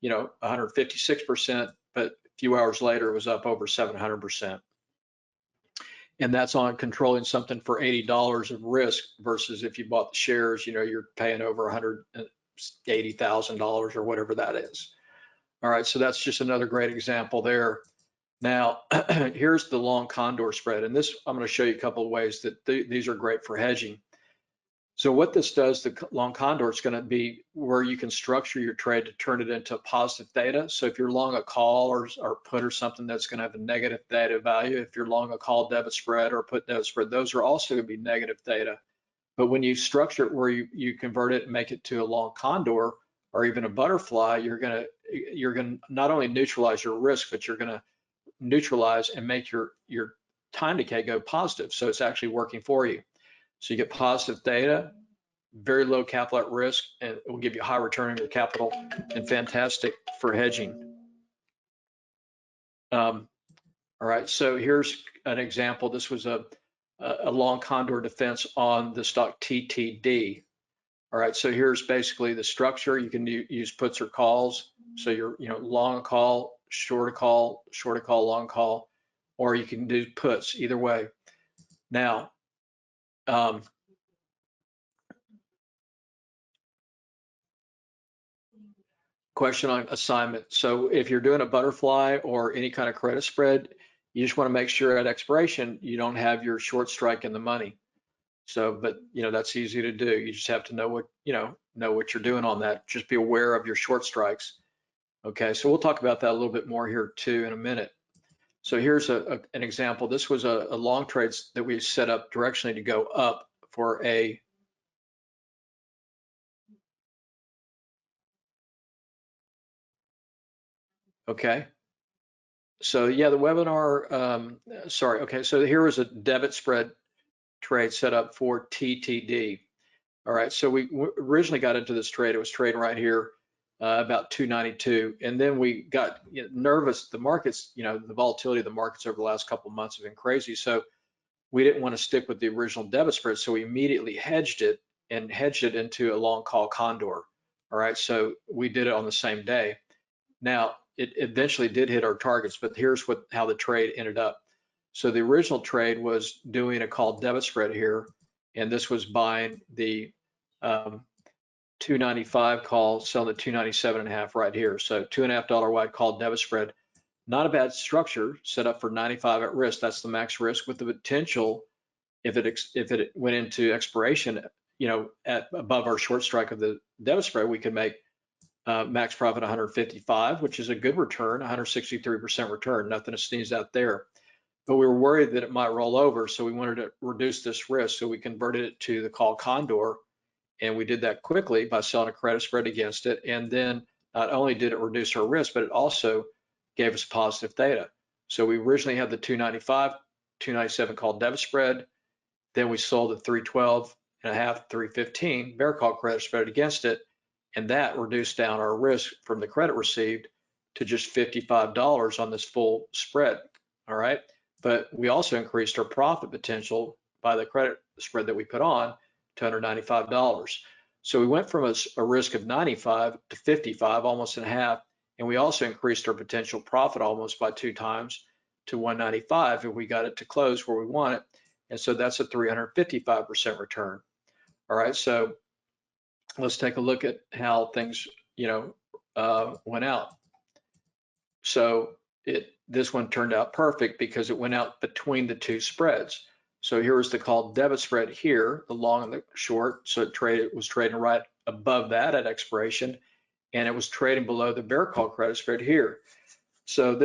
you know, 156%, but a few hours later, it was up over 700%. And that's on controlling something for $80 of risk versus if you bought the shares, you know, you're paying over $180,000 or whatever that is. All right, so that's just another great example there. Now, here's the long condor spread. And this, I'm going to show you a couple of ways that these are great for hedging. So what this does, the long condor, is going to be where you can structure your trade to turn it into positive theta. So if you're long a call or put or something that's going to have a negative theta value, if you're long a call debit spread or put debit spread, those are also going to be negative theta. But when you structure it where you convert it and make it to a long condor or even a butterfly, you're going to not only neutralize your risk, but you're going to neutralize and make your time decay go positive. So it's actually working for you. So you get positive theta, very low capital at risk, and it will give you high return on your capital and fantastic for hedging. All right, so here's an example. This was a long condor defense on the stock TTD. All right, so here's basically the structure. You can use puts or calls. So you're, long call, short call, long call, or you can do puts, either way. Now, question on assignment. So if you're doing a butterfly or any kind of credit spread, you just want to make sure at expiration you don't have your short strike in the money. So, but that's easy to do. You just have to know what what you're doing on that. Just be aware of your short strikes. Okay, so we'll talk about that a little bit more here too in a minute. So here's an example. This was a long trade that we set up directionally to go up for a okay. So yeah, the webinar, sorry. Okay, so here was a debit spread trade set up for TTD. All right, so we originally got into this trade. It was trading right here about 292, and then we got nervous. The markets, the volatility of the markets over the last couple of months have been crazy. So we didn't want to stick with the original debit spread, so we immediately hedged it into a long call condor. All right, so we did it on the same day. Now it eventually did hit our targets, but here's how the trade ended up. So the original trade was doing a call debit spread here, and this was buying the 295 call, selling the 297.5 right here. So $2.50 wide call debit spread. Not a bad structure, set up for 95 at risk. That's the max risk with the potential, if it went into expiration, at above our short strike of the debit spread, we could make max profit 155, which is a good return, 163% return. Nothing to sneeze at there. But we were worried that it might roll over, so we wanted to reduce this risk. So we converted it to the call condor, and we did that quickly by selling a credit spread against it. And then not only did it reduce our risk, but it also gave us positive theta. So we originally had the 295, 297 call debit spread. Then we sold the 312.5, 315 bear call credit spread against it, and that reduced down our risk from the credit received to just $55 on this full spread. All right, but we also increased our profit potential by the credit spread that we put on to $195. So we went from a risk of 95 to 55, almost in half, and we also increased our potential profit almost by 2 times to 195 if we got it to close where we want it. And so that's a 355% return. All right, so let's take a look at how things, went out. So this one turned out perfect because it went out between the 2 spreads. So here was the call debit spread here, the long and the short. So it was trading right above that at expiration, and it was trading below the bear call credit spread here. So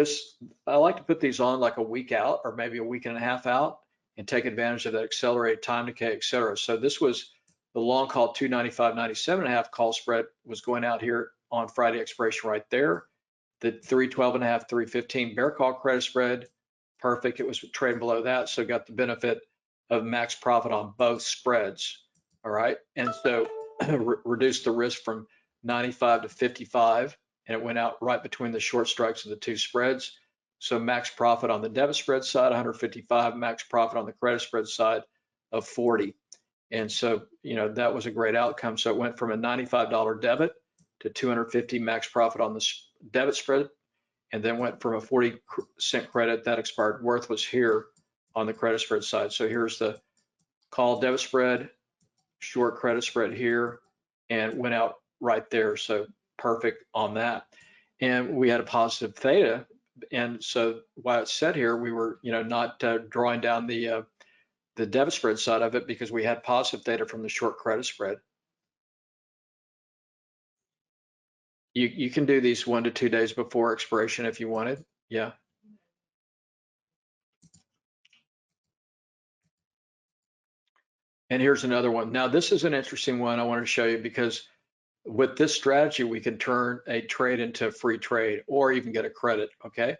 I like to put these on like a week out or maybe a week and a half out and take advantage of that accelerated time decay, et cetera. So this was the long call 295, 97.5 call spread was going out here on Friday expiration right there. The 312.5, 315 bear call credit spread, perfect. It was trading below that, so got the benefit of max profit on both spreads. All right, and so reduced the risk from 95 to 55, and it went out right between the short strikes of the 2 spreads. So max profit on the debit spread side 155, max profit on the credit spread side of 40. And so that was a great outcome. So it went from a $95 debit to 250 max profit on the debit spread, and then went from a 40-cent credit that expired worthless here on the credit spread side. So here's the call debit spread, short credit spread here, and went out right there. So perfect on that. And we had a positive theta. And so while it's set here, we were not drawing down the debit spread side of it because we had positive theta from the short credit spread. You can do these 1 to 2 days before expiration if you wanted. Yeah. And here's another one. Now, this is an interesting one I want to show you because with this strategy, we can turn a trade into a free trade or even get a credit, okay?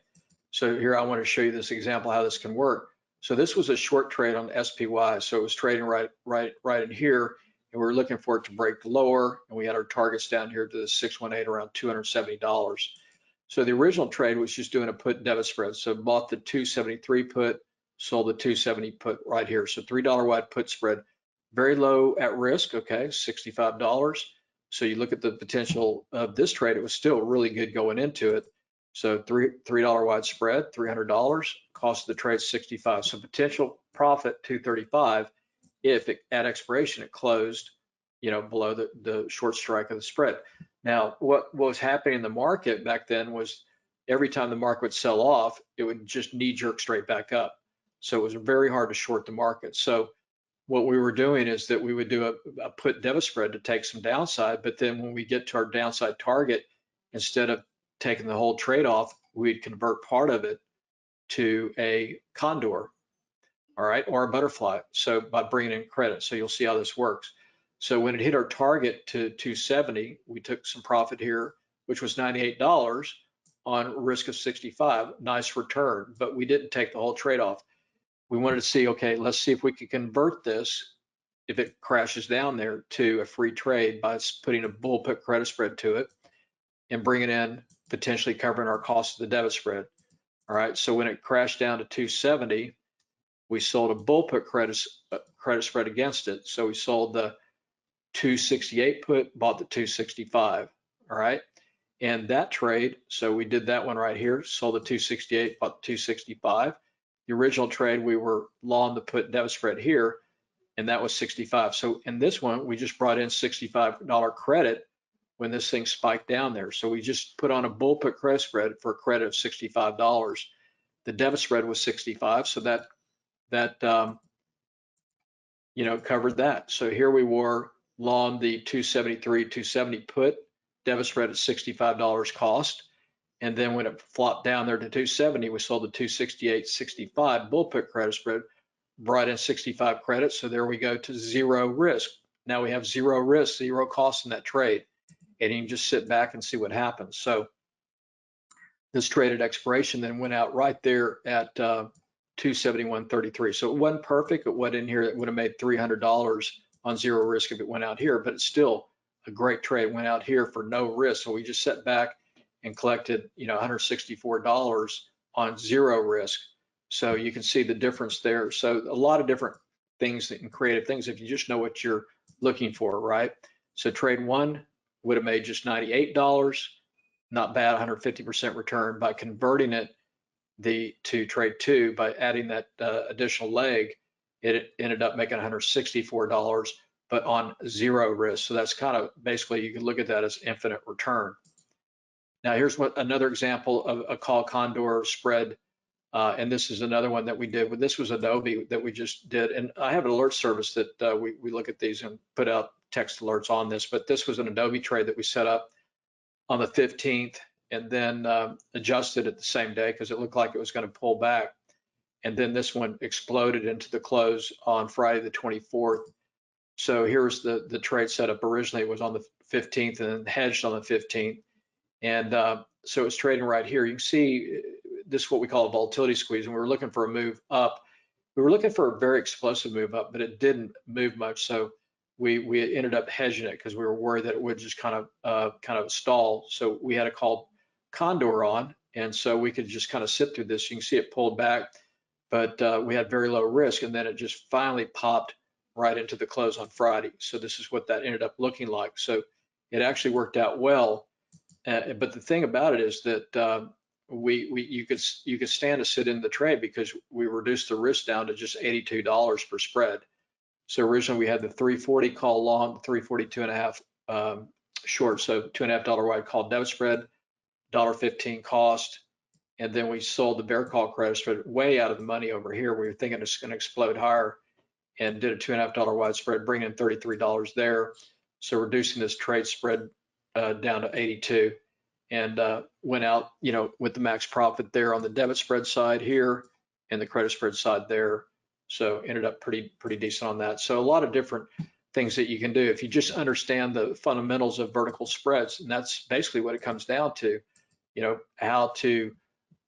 So here I want to show you this example, how this can work. So this was a short trade on SPY. So it was trading right in here, and we were looking for it to break lower, and we had our targets down here to the 618 around $270. So the original trade was just doing a put debit spread. So bought the 273 put, sold the 270 put right here. So $3 wide put spread, very low at risk, okay, $65. So you look at the potential of this trade, it was still really good going into it. So $3 wide spread, $300, cost of the trade 65. So potential profit 235 if at expiration it closed, below the short strike of the spread. Now, what was happening in the market back then was every time the market would sell off, it would just knee jerk straight back up. So it was very hard to short the market. So what we were doing is that we would do a put debit spread to take some downside, but then when we get to our downside target, instead of taking the whole trade off, we'd convert part of it to a condor, all right, or a butterfly. So by bringing in credit, so you'll see how this works. So when it hit our target to 270, we took some profit here, which was $98 on risk of 65, nice return, but we didn't take the whole trade off. We wanted to see, okay, let's see if we could convert this, if it crashes down there, to a free trade by putting a bull put credit spread to it and bringing in potentially covering our cost of the debit spread. All right, so when it crashed down to 270, we sold a bull put credit spread against it. So we sold the 268 put, bought the 265. All right, and that trade, so we did that one right here, sold the 268, bought the 265. The original trade, we were long the put debit spread here, and that was 65. So in this one, we just brought in $65 credit when this thing spiked down there. So we just put on a bull put credit spread for a credit of $65. The debit spread was 65, so that covered that. So here we were long the 273, 270 put, debit spread at $65 cost. And then when it flopped down there to 270, we sold the 268.65 bull put credit spread, brought in 65 credits. So there we go to zero risk. Now we have zero risk, zero cost in that trade. And you can just sit back and see what happens. So this trade at expiration then went out right there at 271.33. So it wasn't perfect. It went in here. It would have made $300 on zero risk if it went out here, but it's still a great trade. It went out here for no risk. So we just sat back and collected, $164 on zero risk. So you can see the difference there. So a lot of different things and creative things if you just know what you're looking for, right? So trade one would have made just $98, not bad, 150% return. By converting it to trade two, by adding that additional leg, it ended up making $164, but on zero risk. So that's kind of basically, you can look at that as infinite return. Now here's another example of a call condor spread, and this is another one that we did. This was Adobe that we just did, and I have an alert service that we look at these and put out text alerts on this, but this was an Adobe trade that we set up on the 15th and then adjusted it the same day because it looked like it was going to pull back. And then this one exploded into the close on Friday the 24th. So here's the trade setup. Originally it was on the 15th and then hedged on the 15th. And so it's trading right here. You can see this is what we call a volatility squeeze, and we were looking for a move up. We were looking for a very explosive move up, but it didn't move much. So we ended up hedging it because we were worried that it would just kind of stall. So we had a call Condor on, and so we could just kind of sit through this. You can see it pulled back, but we had very low risk, and then it just finally popped right into the close on Friday. So this is what that ended up looking like. So it actually worked out well. But the thing about it is that you could stand to sit in the trade because we reduced the risk down to just $82 per spread. So originally we had the 340 call long, the 342 and a half short, so $2.50 wide call debit spread, $1.15 cost, and then we sold the bear call credit spread way out of the money over here. We were thinking it's going to explode higher, and did a $2.50 wide spread, bringing in $33 there. So reducing this trade spread down to 82, and went out, with the max profit there on the debit spread side here and the credit spread side there. So ended up pretty decent on that. So a lot of different things that you can do if you just understand the fundamentals of vertical spreads, and that's basically what it comes down to, how to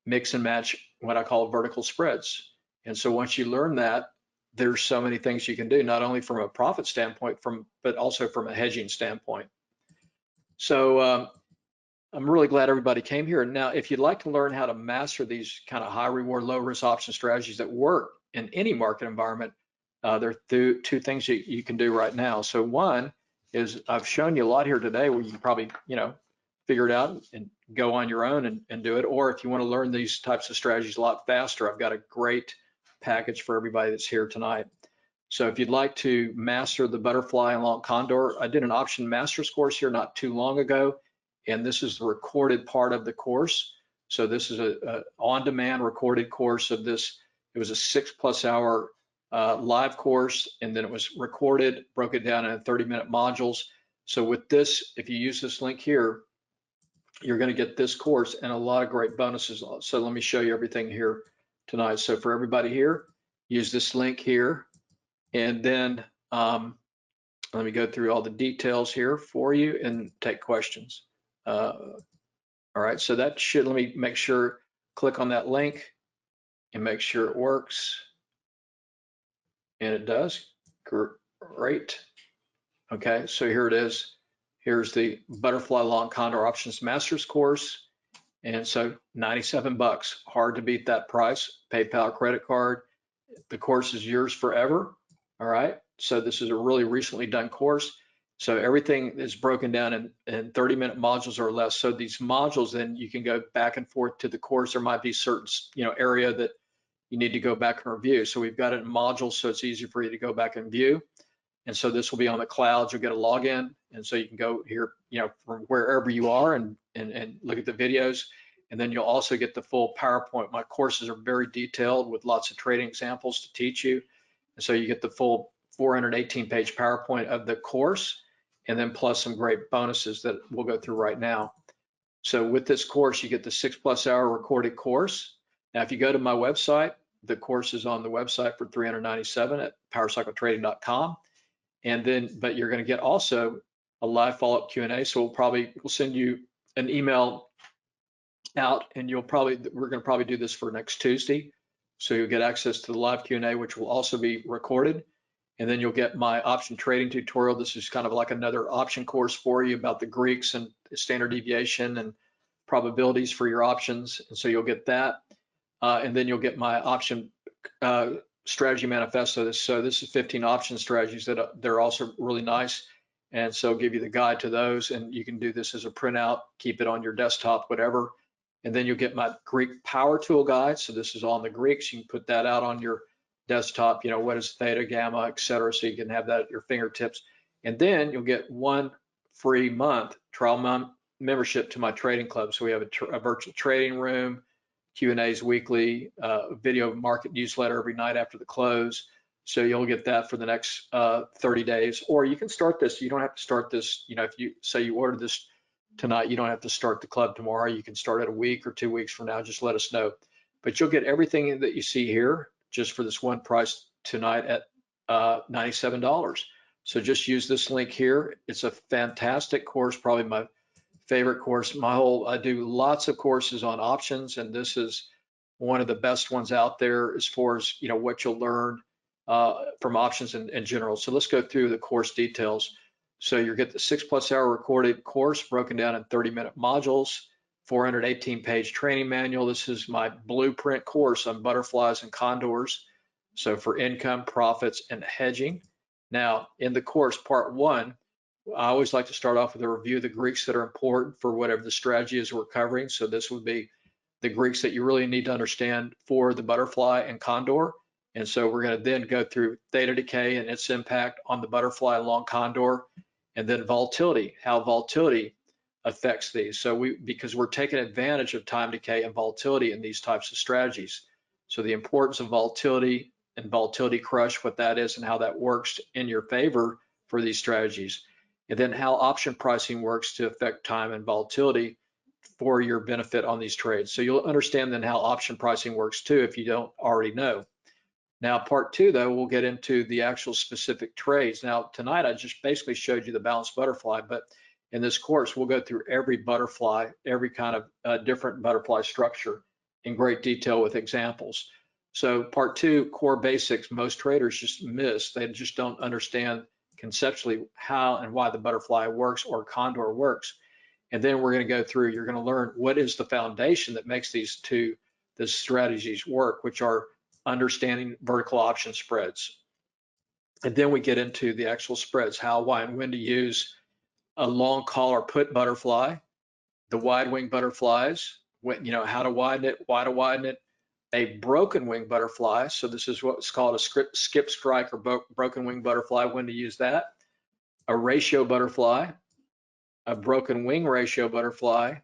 mix and match what I call vertical spreads. And so once you learn that, there's so many things you can do, not only from a profit standpoint, but also from a hedging standpoint. So I'm really glad everybody came here. Now, if you'd like to learn how to master these kind of high reward, low risk option strategies that work in any market environment, there are two things you can do right now. So one is I've shown you a lot here today where you can probably, figure it out and go on your own and do it. Or if you want to learn these types of strategies a lot faster, I've got a great package for everybody that's here tonight. So if you'd like to master the butterfly and long condor, I did an option masters course here not too long ago, and this is the recorded part of the course. So this is a on-demand recorded course of this. It was a 6+ hour live course, and then it was recorded, broke it down into 30-minute modules. So with this, if you use this link here, you're going to get this course and a lot of great bonuses. So let me show you everything here tonight. So for everybody here, use this link here, and then let me go through all the details here for you and take questions. All right, so that should, let me make sure, click on that link and make sure it works. And it does, great. Okay, so here it is. Here's the Butterfly Long Condor Options Masters course. And so $97, hard to beat that price. PayPal credit card. The course is yours forever. All right, so this is a really recently done course. So everything is broken down in 30-minute modules or less. So these modules, then you can go back and forth to the course. There might be certain, area that you need to go back and review. So we've got it in modules, so it's easy for you to go back and view. And so this will be on the cloud. You'll get a login, and so you can go here, from wherever you are and look at the videos. And then you'll also get the full PowerPoint. My courses are very detailed with lots of trading examples to teach you. And so you get the full 418-page PowerPoint of the course, and then plus some great bonuses that we'll go through right now. So with this course, you get the 6+ hour recorded course. Now, if you go to my website, the course is on the website for $397 at powercycletrading.com. And then, but you're going to get also a live follow-up Q&A. So we'll send you an email out, and we're going to probably do this for next Tuesday. So you'll get access to the live Q&A, which will also be recorded. And then you'll get my option trading tutorial. This is kind of like another option course for you about the Greeks and standard deviation and probabilities for your options. And so you'll get that. And then you'll get my option strategy manifesto. So this is 15 option strategies that they're also really nice. And so I'll give you the guide to those, and you can do this as a printout, keep it on your desktop, whatever. And then you'll get my Greek power tool guide. So this is on the Greeks. You can put that out on your desktop, what is theta, gamma, et cetera. So you can have that at your fingertips. And then you'll get one free trial membership to my trading club. So we have a virtual trading room, Q&As weekly, video market newsletter every night after the close. So you'll get that for the next 30 days, or you can start this. You don't have to start this, if you say you ordered this tonight, you don't have to start the club tomorrow. You can start it a week or 2 weeks from now. Just let us know. But you'll get everything that you see here just for this one price tonight at $97. So just use this link here. It's a fantastic course, probably my favorite course. I do lots of courses on options, and this is one of the best ones out there as far as what you'll learn from options in general. So let's go through the course details. So you get the 6+ hour recorded course broken down in 30-minute modules, 418-page training manual. This is my blueprint course on butterflies and condors. So for income, profits, and hedging. Now in the course, part 1, I always like to start off with a review of the Greeks that are important for whatever the strategy is we're covering. So this would be the Greeks that you really need to understand for the butterfly and condor. And so we're going to then go through theta decay and its impact on the butterfly and long condor, and then volatility, how volatility affects these. So because we're taking advantage of time decay and volatility in these types of strategies. So the importance of volatility and volatility crush, what that is and how that works in your favor for these strategies. And then how option pricing works to affect time and volatility for your benefit on these trades. So you'll understand then how option pricing works too if you don't already know. Now, part 2, though, we'll get into the actual specific trades. Now, tonight I just basically showed you the balanced butterfly, but in this course, we'll go through every butterfly, every kind of different butterfly structure in great detail with examples. So part two, core basics, most traders just miss. They just don't understand conceptually how and why the butterfly works or condor works. And then we're going to go through, you're going to learn what is the foundation that makes these strategies work, which are understanding vertical option spreads. And then we get into the actual spreads, how, why, and when to use a long call or put butterfly, the wide wing butterflies, when, how to widen it, why to widen it, a broken wing butterfly. So this is what's called a skip strike or broken wing butterfly, when to use that, a ratio butterfly, a broken wing ratio butterfly,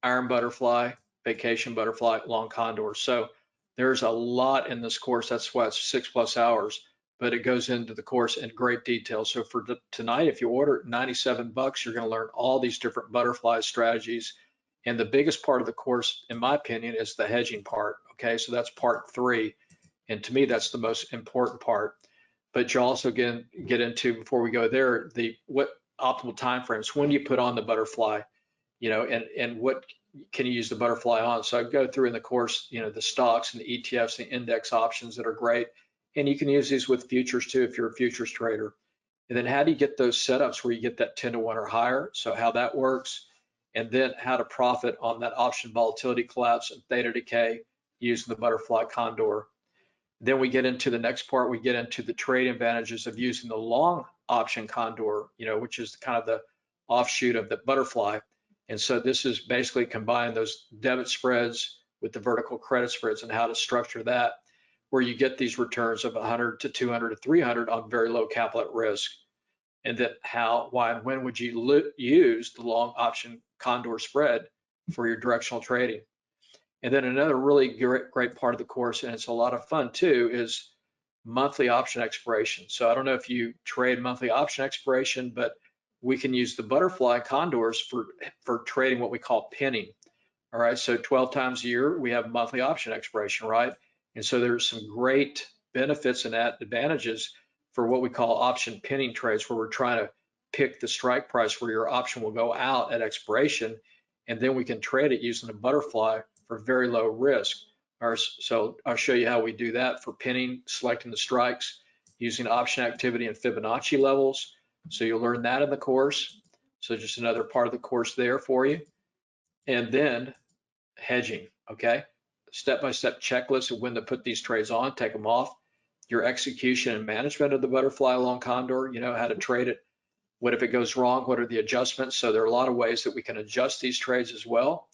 iron butterfly, vacation butterfly, long condor. So there's a lot in this course. That's why it's 6+ hours, but it goes into the course in great detail. So for tonight, if you order $97, you're going to learn all these different butterfly strategies. And the biggest part of the course, in my opinion, is the hedging part. Okay, so that's part 3. And to me, that's the most important part. But you also get into, before we go there, what optimal time frames, when do you put on the butterfly, and what can you use the butterfly on? So I go through in the course, the stocks and the ETFs, the index options that are great. And you can use these with futures too, if you're a futures trader. And then how do you get those setups where you get that 10 to 1 or higher? So how that works, and then how to profit on that option volatility collapse and theta decay using the butterfly condor. Then we get into the next part, we get into the trade advantages of using the long option condor, which is kind of the offshoot of the butterfly. And so this is basically combine those debit spreads with the vertical credit spreads and how to structure that, where you get these returns of 100 to 200 to 300 on very low capital at risk. And then how, why, and when would you use the long option condor spread for your directional trading? And then another really great part of the course, and it's a lot of fun too, is monthly option expiration. So I don't know if you trade monthly option expiration, but we can use the butterfly condors for trading what we call pinning. All right, so 12 times a year we have monthly option expiration, right? And so there's some great benefits and advantages for what we call option pinning trades, where we're trying to pick the strike price where your option will go out at expiration, and then we can trade it using a butterfly for very low risk. So I'll show you how we do that for pinning, selecting the strikes, using option activity and Fibonacci levels. So you'll learn that in the course. So just another part of the course there for you. And then hedging, okay? Step-by-step checklist of when to put these trades on, take them off, your execution and management of the butterfly long condor, how to trade it. What if it goes wrong? What are the adjustments? So there are a lot of ways that we can adjust these trades as well.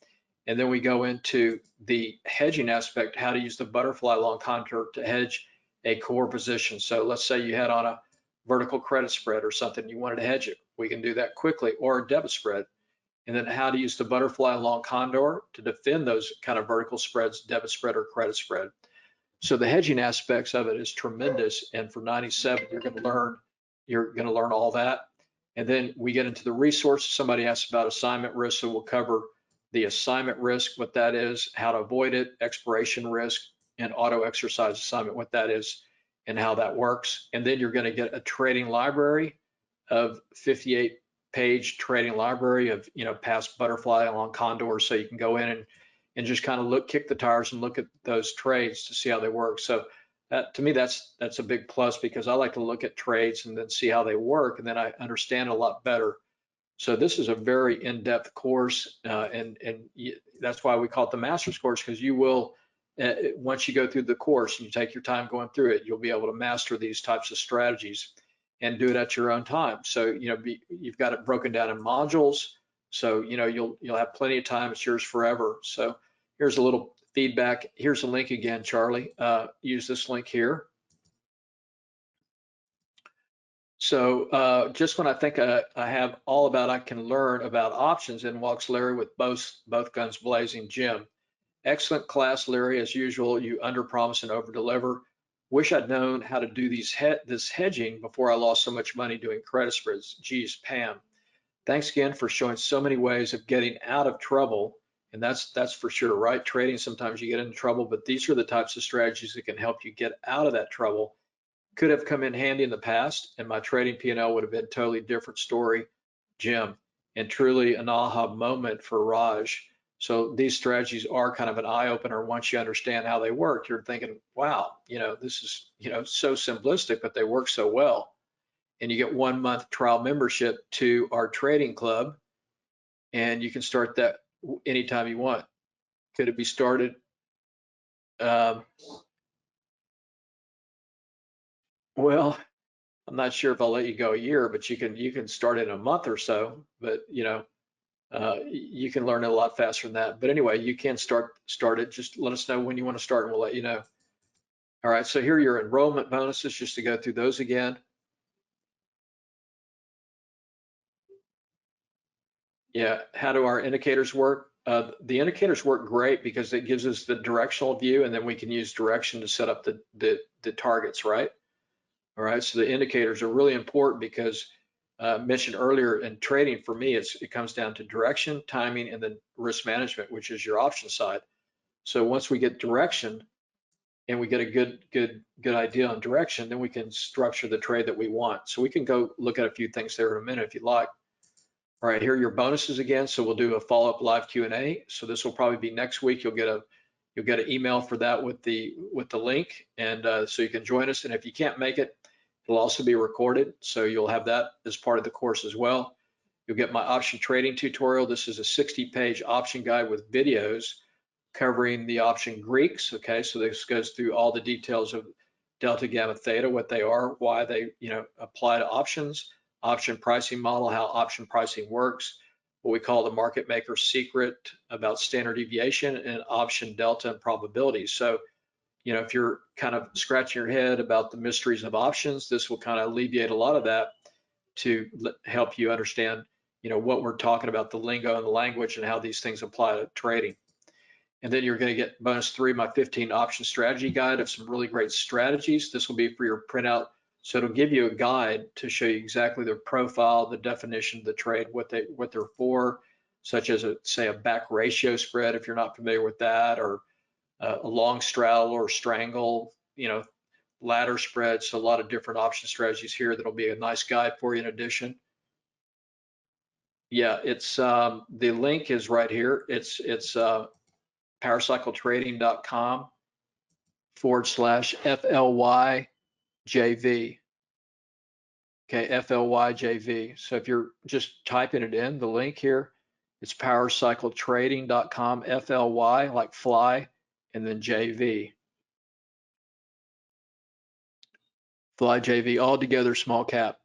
And then we go into the hedging aspect, how to use the butterfly long condor to hedge a core position. So let's say you had on a vertical credit spread or something, you wanted to hedge it. We can do that quickly, or a debit spread. And then how to use the butterfly long condor to defend those kind of vertical spreads, debit spread or credit spread. So the hedging aspects of it is tremendous. And for 97, you're going to learn all that. And then we get into the resources. Somebody asked about assignment risk, so we'll cover the assignment risk, what that is, how to avoid it, expiration risk, and auto exercise assignment, what that is, and how that works. And then you're going to get a trading library of 58-page trading library of past butterfly long condors, so you can go in and just kind of kick the tires and look at those trades to see how they work. So to me, that's a big plus, because I like to look at trades and then see how they work, and then I understand a lot better. So this is a very in-depth course, and that's why we call it the master's course, because you will, once you go through the course and you take your time going through it, you'll be able to master these types of strategies and do it at your own time. So you've got it broken down in modules, so you'll have plenty of time. It's yours forever. So here's a little feedback. Here's a link again, Charlie. Use this link here. So just when I think I have all about I can learn about options, in walks Larry with both guns blazing. Jim, excellent class, Larry. As usual, you underpromise and overdeliver. Wish I'd known how to do this hedging before I lost so much money doing credit spreads. Geez, Pam. Thanks again for showing so many ways of getting out of trouble. And that's for sure, right? Trading, sometimes you get into trouble, but these are the types of strategies that can help you get out of that trouble. Could have come in handy in the past, and my trading P&L would have been a totally different story, Jim, and truly an aha moment for Raj. So these strategies are kind of an eye opener once you understand how they work. You're thinking, wow, this is, so simplistic, but they work so well. And you get 1 month trial membership to our trading club, and you can start that anytime you want. Could it be started? Well, I'm not sure if I'll let you go a year, but you can start in a month or so. But you can learn it a lot faster than that. But anyway, you can start it. Just let us know when you want to start, and we'll let you know. All right. So here are your enrollment bonuses, just to go through those again. Yeah. How do our indicators work? The indicators work great because it gives us the directional view, and then we can use direction to set up the targets, right? All right, so the indicators are really important because mentioned earlier in trading, for me, it comes down to direction, timing, and then risk management, which is your option side. So once we get direction and we get a good idea on direction, then we can structure the trade that we want. So we can go look at a few things there in a minute if you'd like. All right, here are your bonuses again. So we'll do a follow-up live Q&A. So this will probably be next week. You'll get an email for that with the link, and so you can join us. And if you can't make it, it'll also be recorded, so you'll have that as part of the course as well. You'll get my option trading tutorial. This is a 60-page option guide with videos covering the option Greeks. Okay, so this goes through all the details of delta, gamma, theta, what they are, why they apply to options, option pricing model, how option pricing works, what we call the market maker's secret about standard deviation, and option delta and probability. So if you're kind of scratching your head about the mysteries of options, this will kind of alleviate a lot of that to help you understand, what we're talking about, the lingo and the language, and how these things apply to trading. And then you're going to get bonus 3, my 15 option strategy guide of some really great strategies. This will be for your printout. So it'll give you a guide to show you exactly the profile, the definition of the trade, what they're for, such as say a back ratio spread, if you're not familiar with that, or a long straddle or strangle, ladder spreads. So a lot of different option strategies here that'll be a nice guide for you in addition. Yeah, it's the link is right here. It's powercycletrading.com/FLYJV. Okay, FLYJV. So if you're just typing it in, the link here, it's powercycletrading.com/FLY, like fly, and then JV. Fly JV, all together, small cap.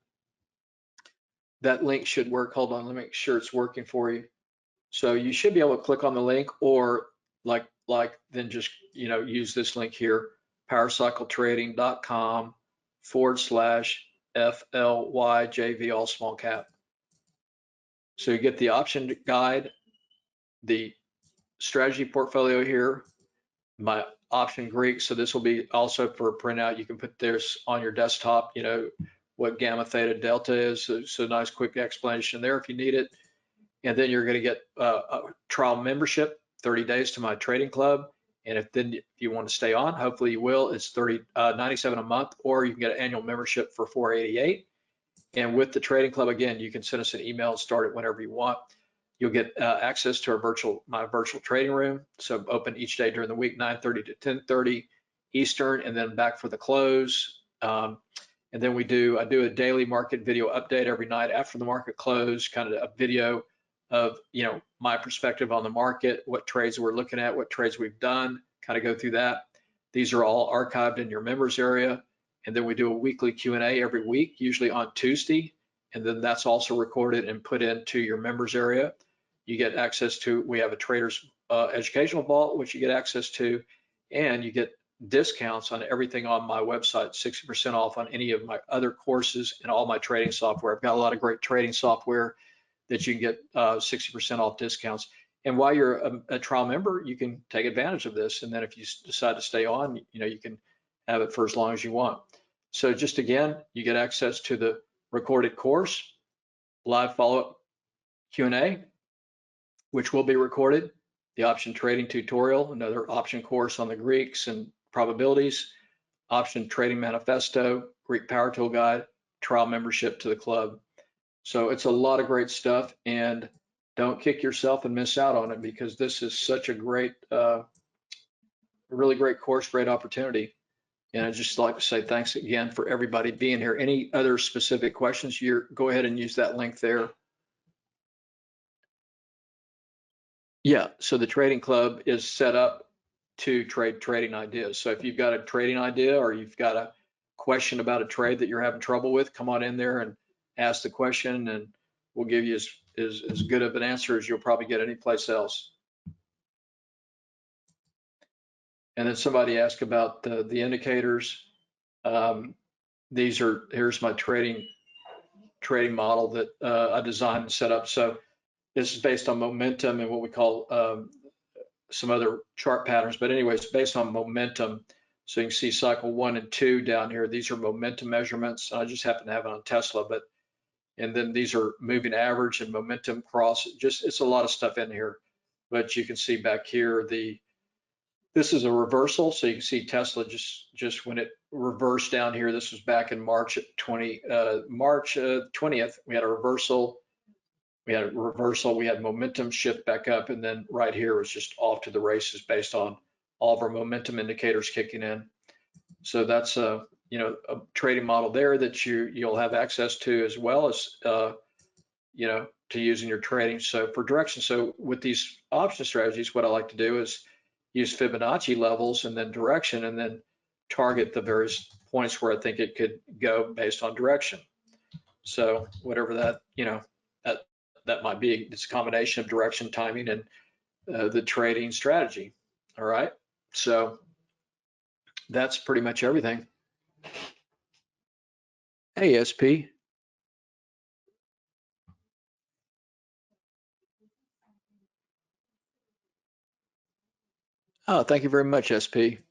That link should work. Hold on, let me make sure it's working for you. So you should be able to click on the link, or then just use this link here, powercycletrading.com/FLYJV, all small cap. So you get the option guide, the strategy portfolio here, my option Greek. So this will be also for a printout. You can put this on your desktop, what gamma, theta, delta is. So nice quick explanation there if you need it. And then you're going to get a trial membership, 30 days to my trading club. And if you want to stay on, hopefully you will. It's $97 a month, or you can get an annual membership for $488. And with the trading club, again, you can send us an email and start it whenever you want. You'll get access to my virtual trading room. So open each day during the week, 9:30 to 10:30 Eastern, and then back for the close. And then I do a daily market video update every night after the market close, kind of a video of my perspective on the market, what trades we're looking at, what trades we've done, kind of go through that. These are all archived in your members area. And then we do a weekly Q&A every week, usually on Tuesday. And then that's also recorded and put into your members area. You get access to, we have a trader's educational vault, which you get access to, and you get discounts on everything on my website, 60% off on any of my other courses and all my trading software. I've got a lot of great trading software that you can get 60% off discounts. And while you're a trial member, you can take advantage of this. And then if you decide to stay on, you can have it for as long as you want. So just again, you get access to the recorded course, live follow-up Q&A, which will be recorded, the option trading tutorial, another option course on the Greeks and probabilities, option trading manifesto, Greek power tool guide, trial membership to the club. So it's a lot of great stuff. And don't kick yourself and miss out on it, because this is such a great, really great course, great opportunity. And I'd just like to say thanks again for everybody being here. Any other specific questions, go ahead and use that link there. Yeah, so the trading club is set up to trade trading ideas. So if you've got a trading idea or you've got a question about a trade that you're having trouble with, come on in there and ask the question, and we'll give you as good of an answer as you'll probably get anyplace else. And then somebody asked about the indicators. Here's my trading model that I designed and set up. So this is based on momentum and what we call some other chart patterns. But anyways, based on momentum. So you can see cycle 1 and 2 down here. These are momentum measurements. I just happen to have it on Tesla, and then these are moving average and momentum cross. It's a lot of stuff in here. But you can see back here, this is a reversal. So you can see Tesla just when it reversed down here, this was back in March 20th. We had a reversal. We had momentum shift back up, and then right here was just off to the races based on all of our momentum indicators kicking in. So that's a trading model there that you'll have access to, as well as to use in your trading. So for direction, so with these option strategies, what I like to do is use Fibonacci levels and then direction, and then target the various points where I think it could go based on direction. So whatever that that might be, it's a combination of direction, timing, and the trading strategy. All right, so that's pretty much everything. Hey, SP. Oh, thank you very much, SP.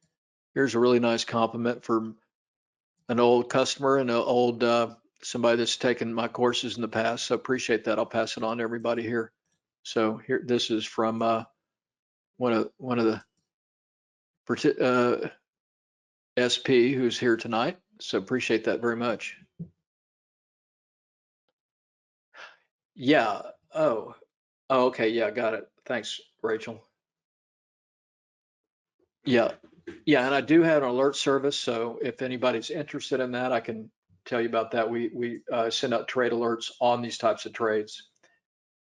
Here's a really nice compliment from an old customer and an old somebody that's taken my courses in the past. So appreciate that. I'll pass it on to everybody here. So here, this is from one of the SP who's here tonight. So appreciate that very much. Yeah. Oh, okay. Yeah, got it. Thanks, Rachel. Yeah. Yeah, and I do have an alert service. So if anybody's interested in that, I can tell you about that. We send out trade alerts on these types of trades.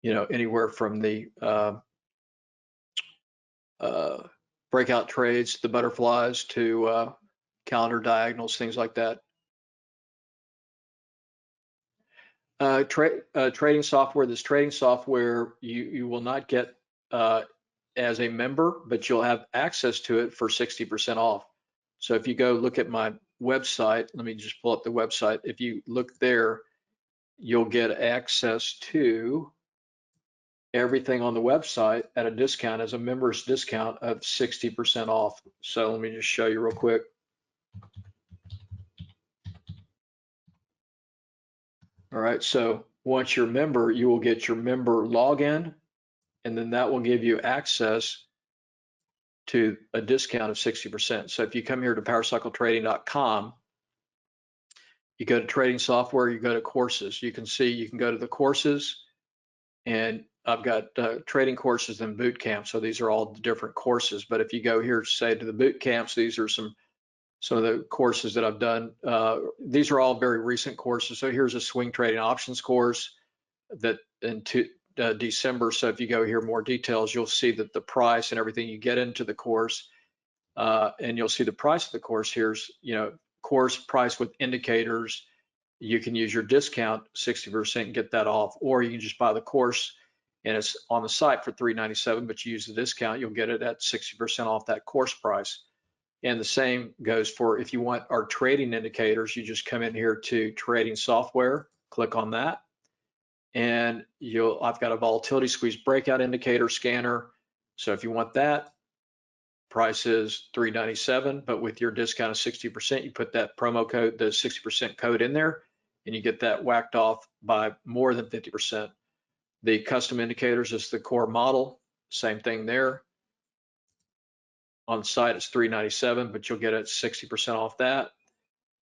Anywhere from the breakout trades, the butterflies, to calendar diagonals, things like that. Trading software. This trading software you will not get as a member, but you'll have access to it for 60% off. So if you go look at my website, let me just pull up the website. If you look there, you'll get access to everything on the website at a discount, as a member's discount of 60% off. So let me just show you real quick. All right, so once you're a member, you will get your member login, and then that will give you access to a discount of 60%. So if you come here to powercycletrading.com, you go to trading software, you go to courses. You can see, you can go to the courses, and I've got trading courses and boot camps. So these are all the different courses. But if you go here, say to the boot camps, these are some of the courses that I've done. These are all very recent courses. So here's a swing trading options course that in December. So if you go here, more details, you'll see that the price and everything you get into the course, and you'll see the price of the course. Here's, course price with indicators. You can use your discount 60% and get that off, or you can just buy the course and it's on the site for $397, but you use the discount, you'll get it at 60% off that course price. And the same goes for if you want our trading indicators, you just come in here to trading software, click on that, and I've got a volatility squeeze breakout indicator scanner. So if you want that, price is $397, but with your discount of 60%, you put that promo code, the 60% code in there, and you get that whacked off by more than 50%. The custom indicators is the core model, same thing there. On the site, it's $397, but you'll get it 60% off that.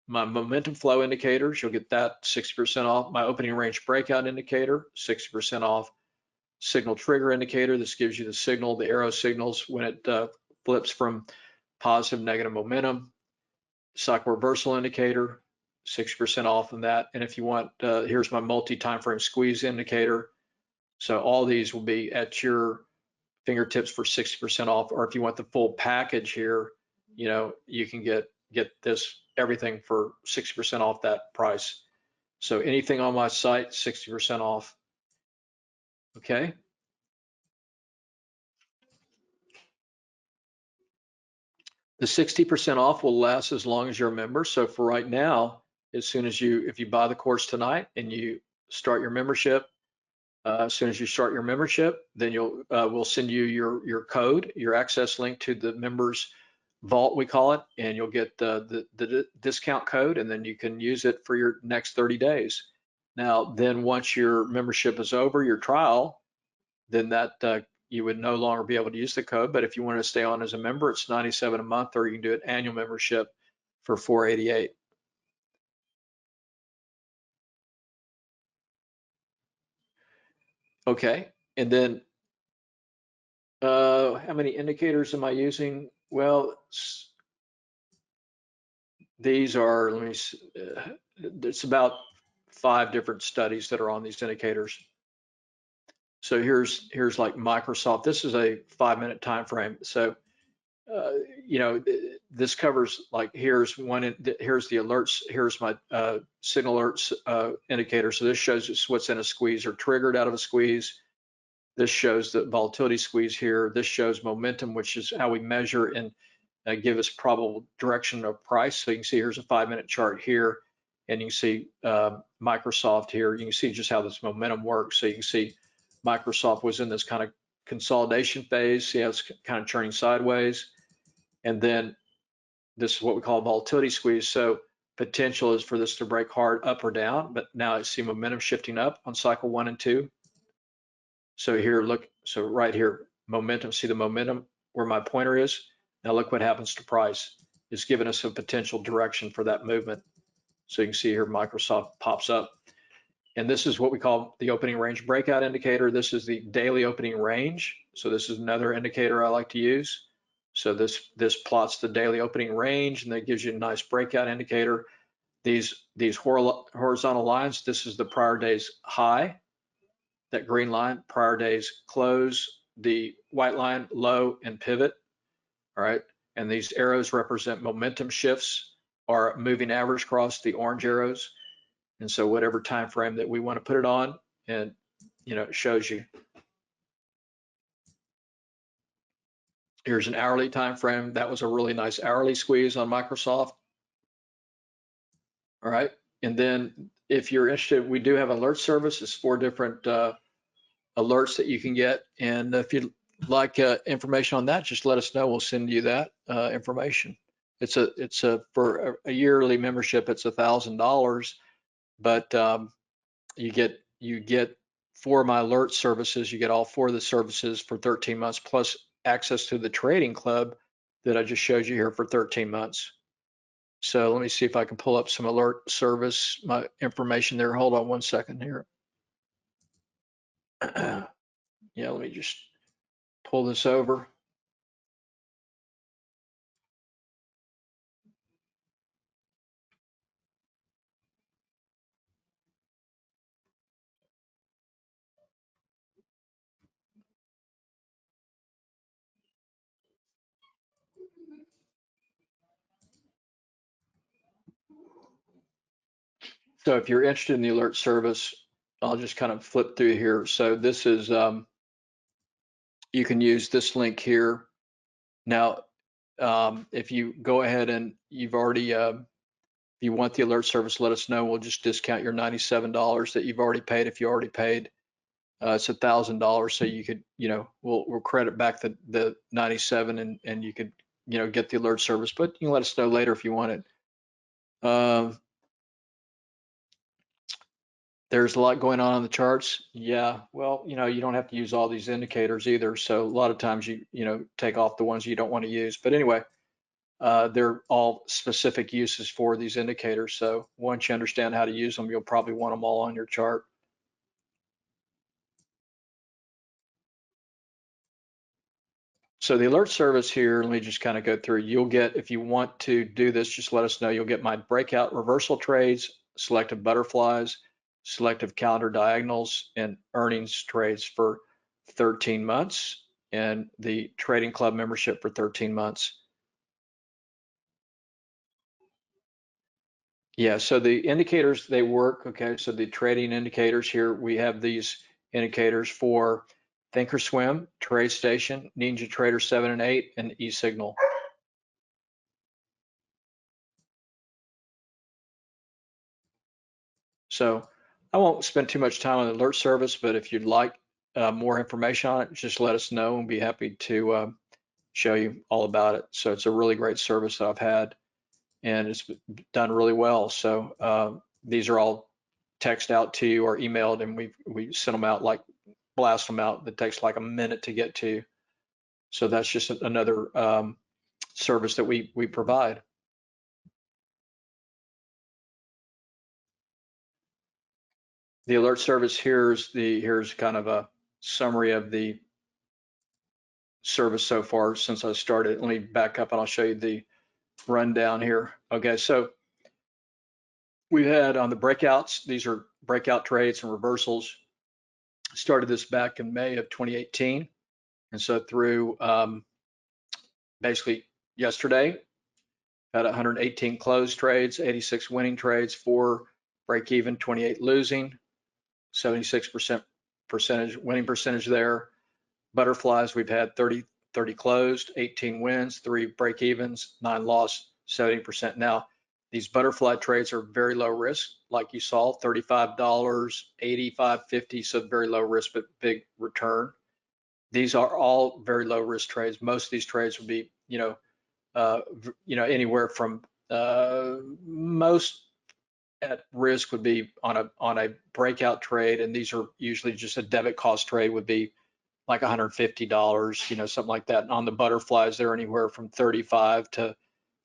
My momentum flow indicators, you'll get that 60% off. My opening range breakout indicator, 60% off. signal trigger indicator. This gives you the signal, the arrow signals when it flips from positive, negative momentum. Cycle reversal indicator, 60% off on that. And if you want, here's my multi-time frame squeeze indicator. So all these will be at your fingertips for 60% off. Or if you want the full package here, you can get this everything for 60% off that price. So anything on my site, 60% off. Okay. The 60% off will last as long as you're a member. So for right now, as soon as if you buy the course tonight and you start your membership, as soon as you start your membership, then we'll send you your code, your access link to the members vault, we call it, and you'll get the discount code, and then you can use it for your next 30 days. Now, then once your membership is over, your trial, then that you would no longer be able to use the code. But if you want to stay on as a member, it's $97 a month, or you can do an annual membership for $488. Okay, and then how many indicators am I using? Well, these are, let me see, it's about 5 different studies that are on these indicators. So here's like Microsoft. This is a 5-minute time frame. So this covers, like, here's the alerts. Here's my signal alerts indicator. So this shows us what's in a squeeze or triggered out of a squeeze. This shows the volatility squeeze here. This shows momentum, which is how we measure and give us probable direction of price. So you can see here's a 5-minute chart here, and you can see Microsoft here. You can see just how this momentum works. So you can see Microsoft was in this kind of consolidation phase. See how it's kind of churning sideways. And then this is what we call a volatility squeeze. So potential is for this to break hard up or down, but now I see momentum shifting up on cycle 1 and 2. So here, look, so right here, momentum, see the momentum where my pointer is? Now look what happens to price. It's given us a potential direction for that movement. So you can see here, Microsoft pops up. And this is what we call the opening range breakout indicator. This is the daily opening range. So this is another indicator I like to use. So this plots the daily opening range, and that gives you a nice breakout indicator. These horizontal lines, this is the prior day's high. That green line, prior day's close, the white line, low and pivot. All right, and these arrows represent momentum shifts or moving average across, the orange arrows. And so whatever time frame that we want to put it on, and it shows you. Here's an hourly time frame. That was a really nice hourly squeeze on Microsoft. All right, and then if you're interested, we do have alert service. It's 4 different alerts that you can get, and if you'd like information on that, just let us know. We'll send you that information. It's for a yearly membership, it's $1,000, but you get 4 of my alert services. You get all 4 of the services for 13 months, plus access to the trading club that I just showed you here for 13 months. So let me see if I can pull up some alert service, my information there. Hold on one second here. Yeah, let me just pull this over. So if you're interested in the alert service, I'll just kind of flip through here. So this is, you can use this link here. Now, if you go ahead and you've already, if you want the alert service, let us know. We'll just discount your $97 that you've already paid. If you already paid, it's $1,000. So you could, we'll credit back the 97, and you could, get the alert service, but you can let us know later if you want it. There's a lot going on the charts. Yeah, well, you don't have to use all these indicators either. So a lot of times you take off the ones you don't want to use. But anyway, they're all specific uses for these indicators. So once you understand how to use them, you'll probably want them all on your chart. So the alert service here, let me just kind of go through. You'll get, if you want to do this, just let us know. You'll get my breakout reversal trades, selective butterflies, selective calendar diagonals, and earnings trades for 13 months, and the trading club membership for 13 months. Yeah, so the indicators, they work, okay? So the trading indicators here, we have these indicators for Thinkorswim, TradeStation, NinjaTrader 7 and 8, and eSignal. So I won't spend too much time on the alert service, but if you'd like more information on it, just let us know and be happy to show you all about it. So it's a really great service that I've had, and it's done really well. So these are all text out to you or emailed, and we send them out, like blast them out. That takes like a minute to get to. So that's just another service that we provide. The alert service, here's kind of a summary of the service so far since I started. Let me back up and I'll show you the rundown here. Okay, so we've had on the breakouts, these are breakout trades and reversals. Started this back in May of 2018. And so through basically yesterday, had 118 closed trades, 86 winning trades, 4 break even, 28 losing, 76% winning percentage there. Butterflies, we've had 30 closed, 18 wins, 3 break evens, 9 lost, 70%. Now, these butterfly trades are very low risk, like you saw, $35, 85, 50, so very low risk but big return. These are all very low risk trades. Most of these trades would be, anywhere from most at risk would be on a breakout trade, and these are usually just a debit cost trade would be like $150, something like that. And on the butterflies, they're anywhere from 35 to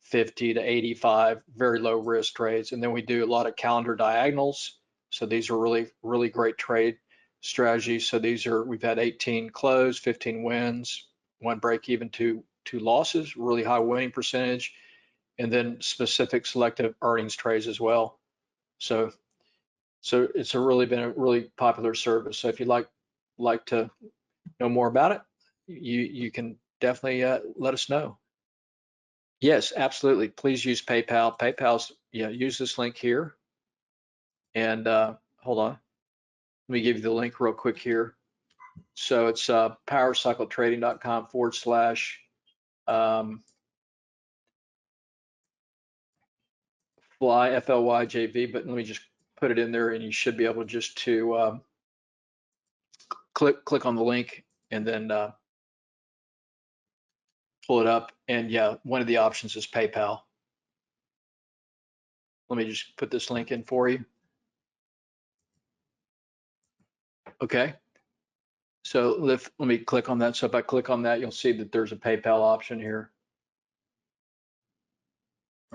50 to 85, very low risk trades. And then we do a lot of calendar diagonals. So these are really, really great trade strategies. So we've had 18 closed, 15 wins, 1 break even, 2 losses, really high winning percentage, and then specific selective earnings trades as well. So it's been a really popular service. So if you'd like to know more about it, you can definitely let us know. Yes, absolutely. Please use PayPal. Use this link here. And hold on. Let me give you the link real quick here. So it's powercycletrading.com / fly, FLYJV, but let me just put it in there and you should be able just to click on the link and then pull it up. And yeah, one of the options is PayPal. Let me just put this link in for you. Okay. So let me click on that. So if I click on that, you'll see that there's a PayPal option here.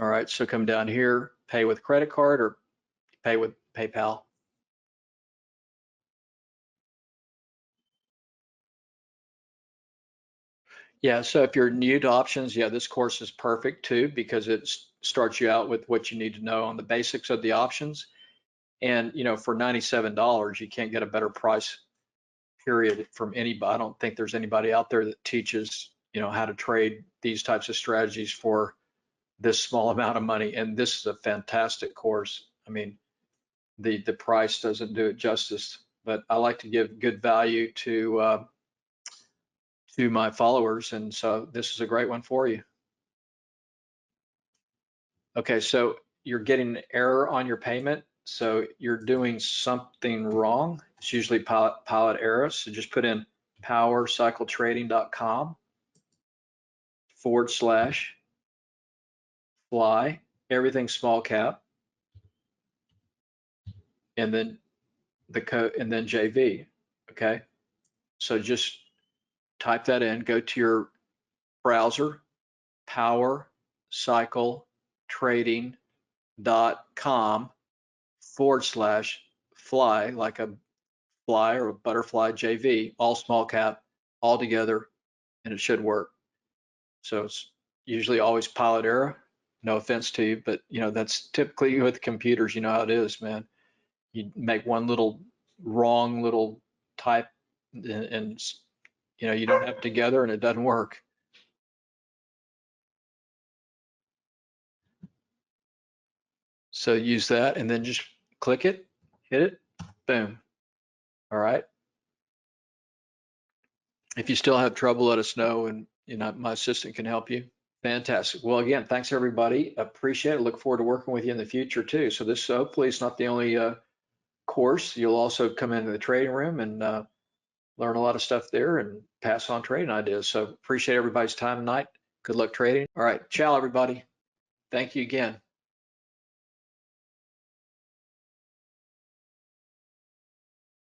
All right, so come down here, pay with credit card or pay with PayPal. Yeah, so if you're new to options, yeah, this course is perfect too, because it starts you out with what you need to know on the basics of the options. And for $97, you can't get a better price, period, from anybody. I don't think there's anybody out there that teaches, how to trade these types of strategies for this small amount of money. And this is a fantastic course. I mean, the price doesn't do it justice, but I like to give good value to my followers, and so this is a great one for you. Okay, so you're getting an error on your payment, so you're doing something wrong. It's usually pilot error, so just put in powercycletrading.com / fly, everything small cap, and then the code, and then JV. Okay, so just type that in, go to your browser, powercycletrading.com / fly, like a fly or a butterfly JV, all small cap, all together, and it should work. So it's usually always pilot error. No offense to you, but that's typically with computers. You know how it is, man. You make one little wrong little type, and you don't have it together, and it doesn't work. So use that, and then just click it, hit it, boom. All right. If you still have trouble, let us know, and my assistant can help you. Fantastic. Well, again, thanks everybody. Appreciate it. Look forward to working with you in the future too. So this hopefully is not the only course. You'll also come into the trading room and learn a lot of stuff there and pass on trading ideas. So appreciate everybody's time tonight. Good luck trading. All right. Ciao, everybody. Thank you again.